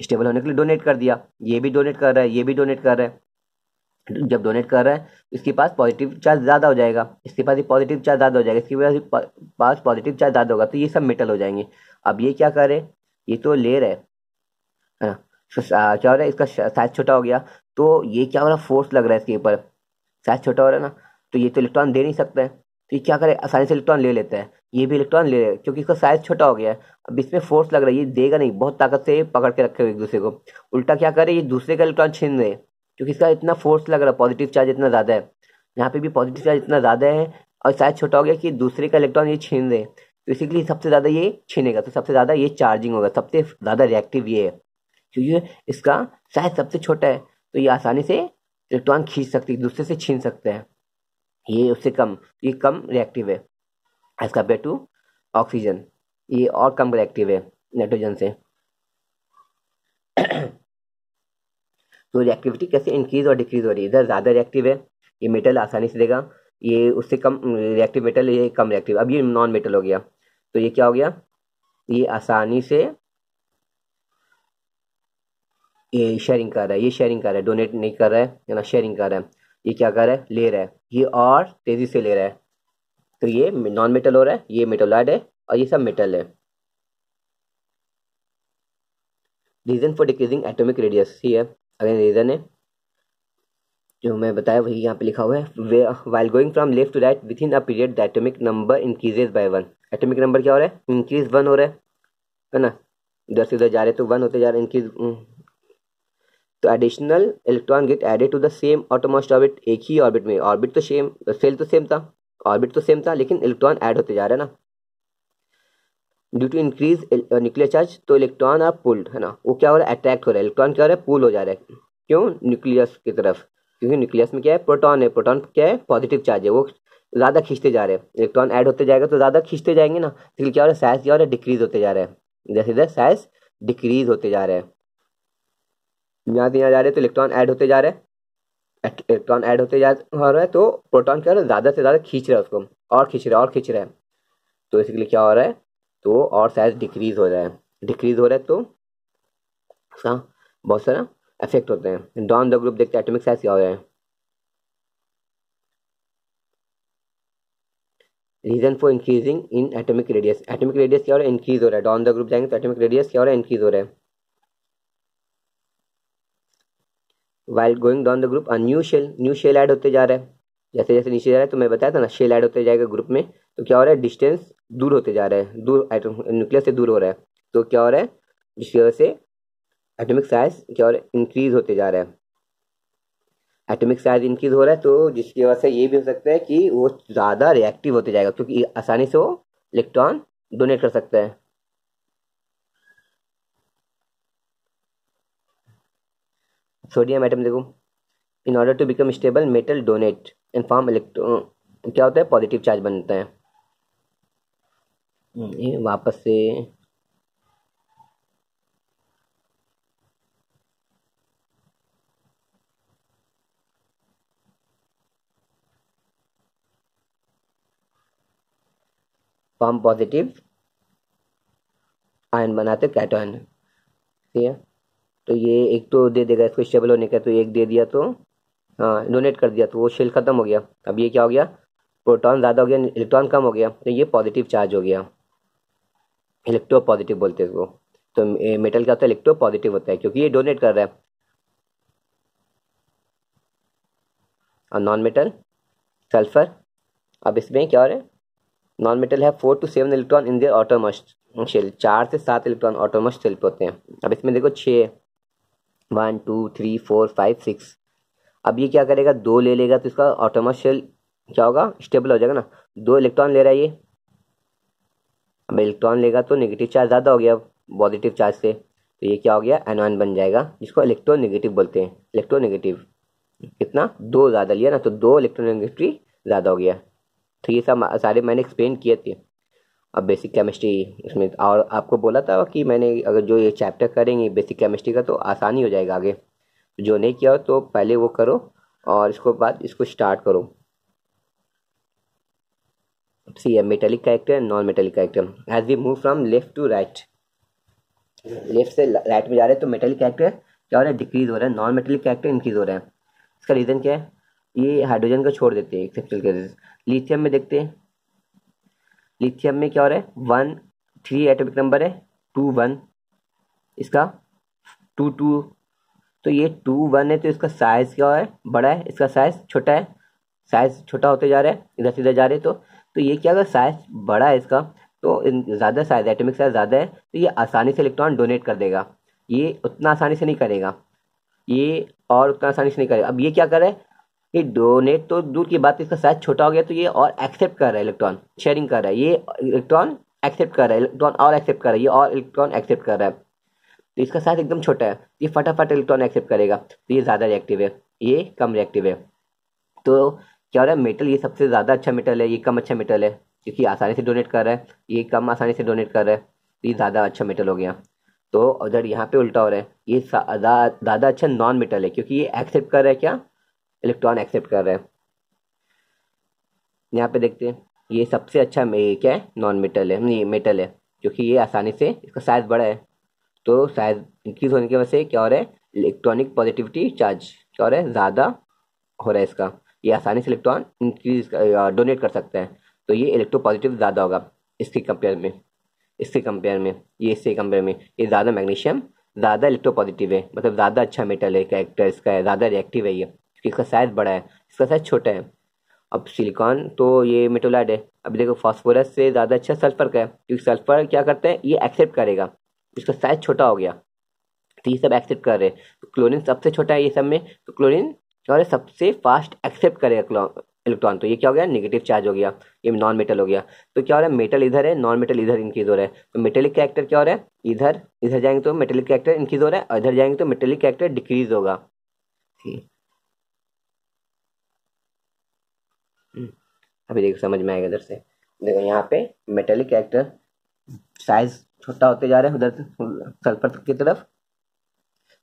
स्टेबल होने के लिए डोनेट कर दिया, ये भी डोनेट कर रहा है, ये भी डोनेट कर रहा है, जब डोनेट कर रहा है तो इसके पास पॉजिटिव चार्ज ज़्यादा हो जाएगा, इसके पास पॉजिटिव चार्ज ज़्यादा हो जाएगा, इसके पास पॉजिटिव चार्ज ज़्यादा होगा, तो ये सब मेटल हो जाएंगे। अब ये क्या करे, ये तो ले रहा है ना, क्या हो रहा है, इसका साइज छोटा हो गया, तो ये क्या हो रहा है, फोर्स लग रहा है इसके ऊपर, साइज छोटा हो रहा है ना, तो ये तो इलेक्ट्रॉन दे नहीं सकता है, तो ये क्या करे, आसानी से इलेक्ट्रॉन ले लेता है, ये भी इलेक्ट्रॉन ले रहा है क्योंकि इसका साइज छोटा हो गया है। अब इसमें फोर्स लग रहा है, ये देगा नहीं, बहुत ताकत से पकड़ के रखे हुए एक दूसरे को, उल्टा क्या करे, ये दूसरे का इलेक्ट्रॉन छीन रहे, क्योंकि इसका इतना फोर्स लग रहा है, पॉजिटिव चार्ज इतना ज़्यादा है, यहाँ पे भी पॉजिटिव चार्ज इतना ज़्यादा है और साइज छोटा हो गया कि दूसरे का इलेक्ट्रॉन ये छीन रहे, तो इसीलिए सबसे ज़्यादा ये छीनेगा, तो सबसे ज़्यादा ये चार्जिंग होगा, सबसे ज़्यादा रिएक्टिव ये है, क्योंकि इसका साइज सबसे छोटा है, तो ये आसानी से इलेक्ट्रॉन खींच सकते हैं, दूसरे से छीन सकते हैं, ये उससे कम, ये कम रिएक्टिव है एज कम्पेयर टू ऑक्सीजन, ये और कम रिएक्टिव है नाइट्रोजन से। तो रिएक्टिविटी कैसे इंक्रीज और डिक्रीज हो रही है, इधर ज़्यादा रिएक्टिव है, ये मेटल आसानी से देगा, ये उससे कम रिएक्टिव मेटल, ये कम रिएक्टिव, अब ये नॉन मेटल हो गया, तो ये क्या हो गया, ये आसानी से ये शेयरिंग कर रहा है, ये शेयरिंग कर रहा है, डोनेट नहीं कर रहा है ना, शेयरिंग कर रहा है, ये क्या कर रहा है, ले रहा है, ये और तेज़ी से ले रहा है, तो ये नॉन मेटल हो रहा है, ये मेटोलाइड है और ये सब मेटल है। Reason for decreasing atomic radius ही है, अगेन रीजन है जो मैं बताया वही यहाँ पे लिखा हुआ है, while going from left to right within a period the atomic number increases by 1, atomic number क्या हो रहा है, इंक्रीज 1 हो रहा है ना, इधर से उधर जा रहे तो 1 होते जा रहे हैं, इंक्रीज, तो additional electron get added to the same outermost orbit, एक ही ऑर्बिट में, ऑर्बिट तो सेम, सेल तो सेम था, ऑर्बिट तो सेम था, लेकिन इलेक्ट्रॉन ऐड होते जा रहा है ना, due to increase nuclear charge, तो इलेक्ट्रॉन आर पुल्ड है ना, वो क्या हो रहा है, अट्रैक्ट हो रहा है, इलेक्ट्रॉन क्या हो रहा है, पुल हो जा रहा है, क्यों, न्यूक्लियस की तरफ, क्योंकि न्यूक्लियस में क्या है, प्रोटॉन है, प्रोटॉन क्या है, पॉजिटिव चार्ज है, वो ज़्यादा खींचते जा रहे हैं, इलेक्ट्रॉन ऐड होते जाएगा तो ज़्यादा खींचते जाएंगे ना, इसलिए क्या हो रहा है, साइज क्या हो रहा है, डिक्रीज होते जा रहा है, जैसे इधर साइज डिक्रीज होते जा रहा है, यहाँ से यहाँ जा रहे हैं तो इलेक्ट्रॉन ऐड होते जा रहे हैं, इलेक्ट्रॉन ऐड होते जा हो रहा है, तो प्रोटॉन क्या हो रहा है, ज़्यादा से ज़्यादा खींच रहा है उसको, और खींच रहा है और खींच रहा है, तो इसके क्या हो रहा है, तो और साइज डिक्रीज हो रहा है, डिक्रीज हो रहा है, तो हाँ बहुत सारा अफेक्ट होते हैं। डाउन द ग्रुप देखते हैं एटॉमिक साइज क्या हो रहा है। Reason for increasing in atomic radius, atomic radius क्या हो रहा है, इंक्रीज हो रहा है। डाउन द ग्रुप जाएंगे तो एटॉमिक रेडियस क्या हो रहा है, इंक्रीज हो रहा है। While going down the group a new shell add होते जा रहा है। जैसे जैसे नीचे जा रहा है, तो मैं बताया था ना, शेल ऐड होते जाएगा ग्रुप में, तो क्या हो रहा है, डिस्टेंस दूर होते जा रहा है, दूर एटम न्यूक्लियस से दूर हो रहा है। तो क्या हो रहा है, जिसकी वजह से एटॉमिक साइज क्या हो रहा है, इंक्रीज होते जा रहा है। एटॉमिक साइज इंक्रीज हो रहा है, तो जिसकी वजह से ये भी हो सकता है कि वो ज़्यादा रिएक्टिव होते जाएगा, क्योंकि आसानी से वो इलेक्ट्रॉन डोनेट कर सकता है। सोडियम एटम देखो, in order to become stable metal donate and form electron, क्या होता है, पॉजिटिव चार्ज बनता है। ये वापस से फॉर्म पॉजिटिव आयन बनाते कैटोन। ठीक है, तो ये एक तो दे देगा इसको स्टेबल होने का, तो एक दे दिया तो हाँ डोनेट कर दिया, तो वो शेल खत्म हो गया। अब ये क्या हो गया, प्रोटॉन ज़्यादा हो गया, इलेक्ट्रॉन कम हो गया, तो ये पॉजिटिव चार्ज हो गया, इलेक्ट्रो पॉजिटिव बोलते हैं इसको। तो मेटल क्या होता है, इलेक्ट्रो पॉजिटिव होता है, क्योंकि ये डोनेट कर रहा है। और नॉन मेटल सल्फर, अब इसमें क्या हो रहा है, नॉन मेटल है 4 to 7 electron in their outermost shell, 4 से 7 इलेक्ट्रॉन ऑटोमोस्ट शेल पे होते हैं। अब इसमें देखो 6, 1 2 3 4 5 6। अब ये क्या करेगा, 2 ले लेगा तो इसका ऑटोमोस्ट शेल क्या होगा, स्टेबल हो जाएगा ना। 2 इलेक्ट्रॉन ले रहा है ये, अब इलेक्ट्रॉन लेगा तो नेगेटिव चार्ज ज़्यादा हो गया पॉजिटिव चार्ज से, तो ये क्या हो गया, एनॉन बन जाएगा, जिसको इलेक्ट्रोनेगेटिव बोलते हैं। इलेक्ट्रोनेगेटिव कितना, 2 ज़्यादा लिया ना, तो 2 इलेक्ट्रोनेगेटिव ज़्यादा हो गया। तो ये सब सारे मैंने एक्सप्लेन किए थे। अब बेसिक केमिस्ट्री इसमें, और आपको बोला था कि मैंने अगर जो ये चैप्टर करेंगे बेसिक केमिस्ट्री का, तो आसानी हो जाएगा आगे। जो नहीं किया हो तो पहले वो करो, और इसको बाद इसको स्टार्ट करो। सी है metallic character and non metallic character. As we move from left to right, left से राइट में जा रहे हैं, तो मेटेलिक कैरेक्टर क्या हो रहा है, डिक्रीज हो रहा है, नॉन मेटेलिक कैरेक्टर इंक्रीज हो रहा है। इसका रीज़न क्या है, ये हाइड्रोजन को छोड़ देते हैं एक्सेप्शनल केसेस। लिथियम में देखते हैं, लिथियम में क्या हो रहा है, 1 3 एटॉमिक नंबर है, 2 1, इसका 2 2, तो ये 2 1 है, तो इसका साइज क्या है, बड़ा है, इसका साइज छोटा है, साइज छोटा होते जा रहा है, इधर से इधर जा रहे हैं। तो ये क्या, अगर साइज बड़ा है इसका, तो ज़्यादा साइज, एटॉमिक साइज ज़्यादा है, तो ये आसानी से इलेक्ट्रॉन डोनेट कर देगा। ये उतना आसानी से नहीं करेगा, ये और उतना आसानी से नहीं करेगा। अब ये क्या कर रहा है, ये डोनेट तो दूर की बात, इसका साइज छोटा हो गया, तो ये और एक्सेप्ट कर रहा है, इलेक्ट्रॉन शेयरिंग कर रहा है, ये इलेक्ट्रॉन एक्सेप्ट कर रहा है, इलेक्ट्रॉन और एक्सेप्ट कर रहा है, ये और इलेक्ट्रॉन एक्सेप्ट कर रहा है। तो इसका साइज एकदम छोटा है, ये फटाफट इलेक्ट्रॉन एक्सेप्ट करेगा, तो ये ज़्यादा रिएक्टिव है, ये कम रिएक्टिव है। तो क्या हो रहा है, मेटल ये सबसे ज़्यादा अच्छा मेटल है, ये कम अच्छा मेटल है, क्योंकि आसानी से डोनेट कर रहा है, ये कम आसानी से डोनेट कर रहा है, तो ये ज़्यादा अच्छा मेटल हो गया। तो उधर यहाँ पे उल्टा हो रहा है, ये ज़्यादा अच्छा नॉन मेटल है, क्योंकि ये एक्सेप्ट कर रहा है, क्या, इलेक्ट्रॉन एक्सेप्ट कर रहा है। यहाँ पे देखते हैं, ये सबसे अच्छा क्या है, नॉन मेटल है, नहीं मेटल है, क्योंकि ये आसानी से, इसका साइज बड़ा है, तो साइज इंक्रीज होने की वजह से क्या हो रहा है, इलेक्ट्रॉनिक पॉजिटिविटी चार्ज क्या हो रहा है, ज़्यादा हो रहा है इसका, ये आसानी से इलेक्ट्रॉन इंक्रीज डोनेट कर सकता है, तो ये इलेक्ट्रो पॉजिटिव ज़्यादा होगा इसके कंपेयर में, इसके कंपेयर में, ये इससे कंपेयर में, ये ज़्यादा मैग्नीशियम ज़्यादा इलेक्ट्रो पॉजिटिव है, मतलब ज़्यादा अच्छा मेटल है, कैरेक्टर इसका है, ज़्यादा रिएक्टिव है ये, क्योंकि इसका साइज बड़ा है, इसका साइज छोटा है। अब सिलिकॉन तो ये मेटोलाइट है, अब देखो फास्फोरस से ज़्यादा अच्छा सल्फर का है, क्योंकि सल्फर क्या करता है, ये एक्सेप्ट करेगा, इसका साइज छोटा हो गया, तो ये सब एक्सेप्ट कर रहे हैं। तो क्लोरीन सबसे छोटा है ये सब में, तो क्लोरीन क्या हो रहा है, सबसे फास्ट एक्सेप्ट करेगा इलेक्ट्रॉन, तो ये क्या हो गया, नेगेटिव चार्ज हो गया, ये नॉन मेटल हो गया। तो क्या हो रहा है, मेटल इधर है, नॉन मेटल इधर इंक्रीज हो रहा है, तो मेटेलिक कैरेक्टर क्या हो रहा है, इधर इधर जाएंगे तो मेटेलिक कैरेक्टर इंक्रीज हो रहा है, और इधर जाएंगे तो मेटेलिक कैरेक्टर डिक्रीज होगा। ठीक, अभी देखो समझ में आएगा इधर से, देखो यहाँ पे मेटेलिक कैरेक्टर साइज छोटा होते जा रहा है उधर से सल्फर की तरफ,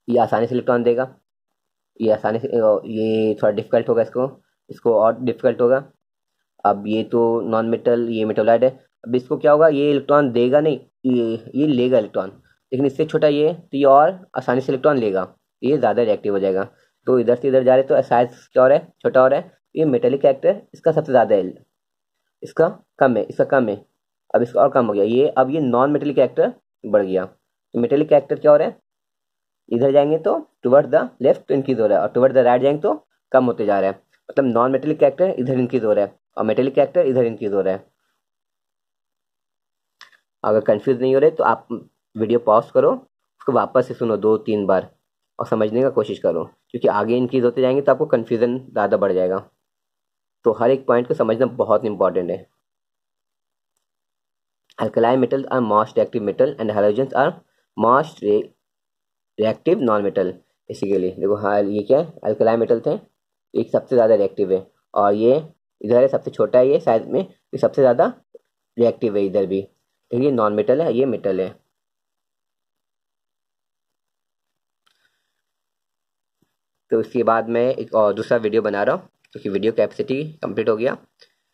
ये आसानी से इलेक्ट्रॉन देगा, ये आसानी से ये थोड़ा डिफिकल्ट होगा, इसको इसको और डिफिकल्ट होगा। अब ये तो नॉन मेटल, ये मेटोलाइट है, अब इसको क्या होगा, ये इलेक्ट्रॉन देगा नहीं, ये लेगा इलेक्ट्रॉन, लेकिन इससे छोटा ये, तो ये और आसानी से इलेक्ट्रॉन लेगा, ये ज़्यादा रिएक्टिव हो जाएगा। तो इधर से इधर जा रहे तो साइज क्या हो रहा है, छोटा हो रहा है। ये मेटेलिक कैरेक्टर इसका सबसे ज़्यादा है, इसका कम है, इसका कम है। अब इसका और कम हो गया ये, अब ये नॉन मेटेलिक कैरेक्टर बढ़ गया। तो मेटेलिक कैरेक्टर क्या हो रहा है, इधर जाएंगे तो टुवर्ड द लेफ्ट तो इंक्रीज हो रहा है, और टुवर्ड द राइट जाएंगे तो कम होते जा रहा है। मतलब नॉन मेटेलिक कैरेक्टर इधर इंक्रीज हो रहा है और मेटेलिक कैरेक्टर इधर इंक्रीज हो रहा है। अगर कंफ्यूज नहीं हो रहे तो आप वीडियो पॉज करो, उसको वापस से सुनो 2-3 बार और समझने का कोशिश करो, क्योंकि आगे इंक्रीज होते जाएंगे तो आपको कन्फ्यूज़न ज़्यादा बढ़ जाएगा। तो हर एक पॉइंट को समझना बहुत इंपॉर्टेंट है। Alkali metals are most reactive metal and halogens are most reactive non-metal। Basically देखो, हाँ ये क्या है, अल्कलाई मेटल थे, एक सबसे ज़्यादा रिएक्टिव है, और ये इधर है सबसे छोटा है, ये साइज में ये सबसे ज़्यादा रिएक्टिव है इधर भी। तो ये नॉन मेटल है, ये मेटल है। तो इसके बाद मैं एक और दूसरा वीडियो बना रहा हूँ, क्योंकि वीडियो कैपेसिटी कंप्लीट हो गया।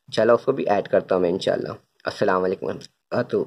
इंशाल्लाह उसको भी ऐड करता हूँ मैं इंशाल्लाह। अस्सलाम वालेकुम। तो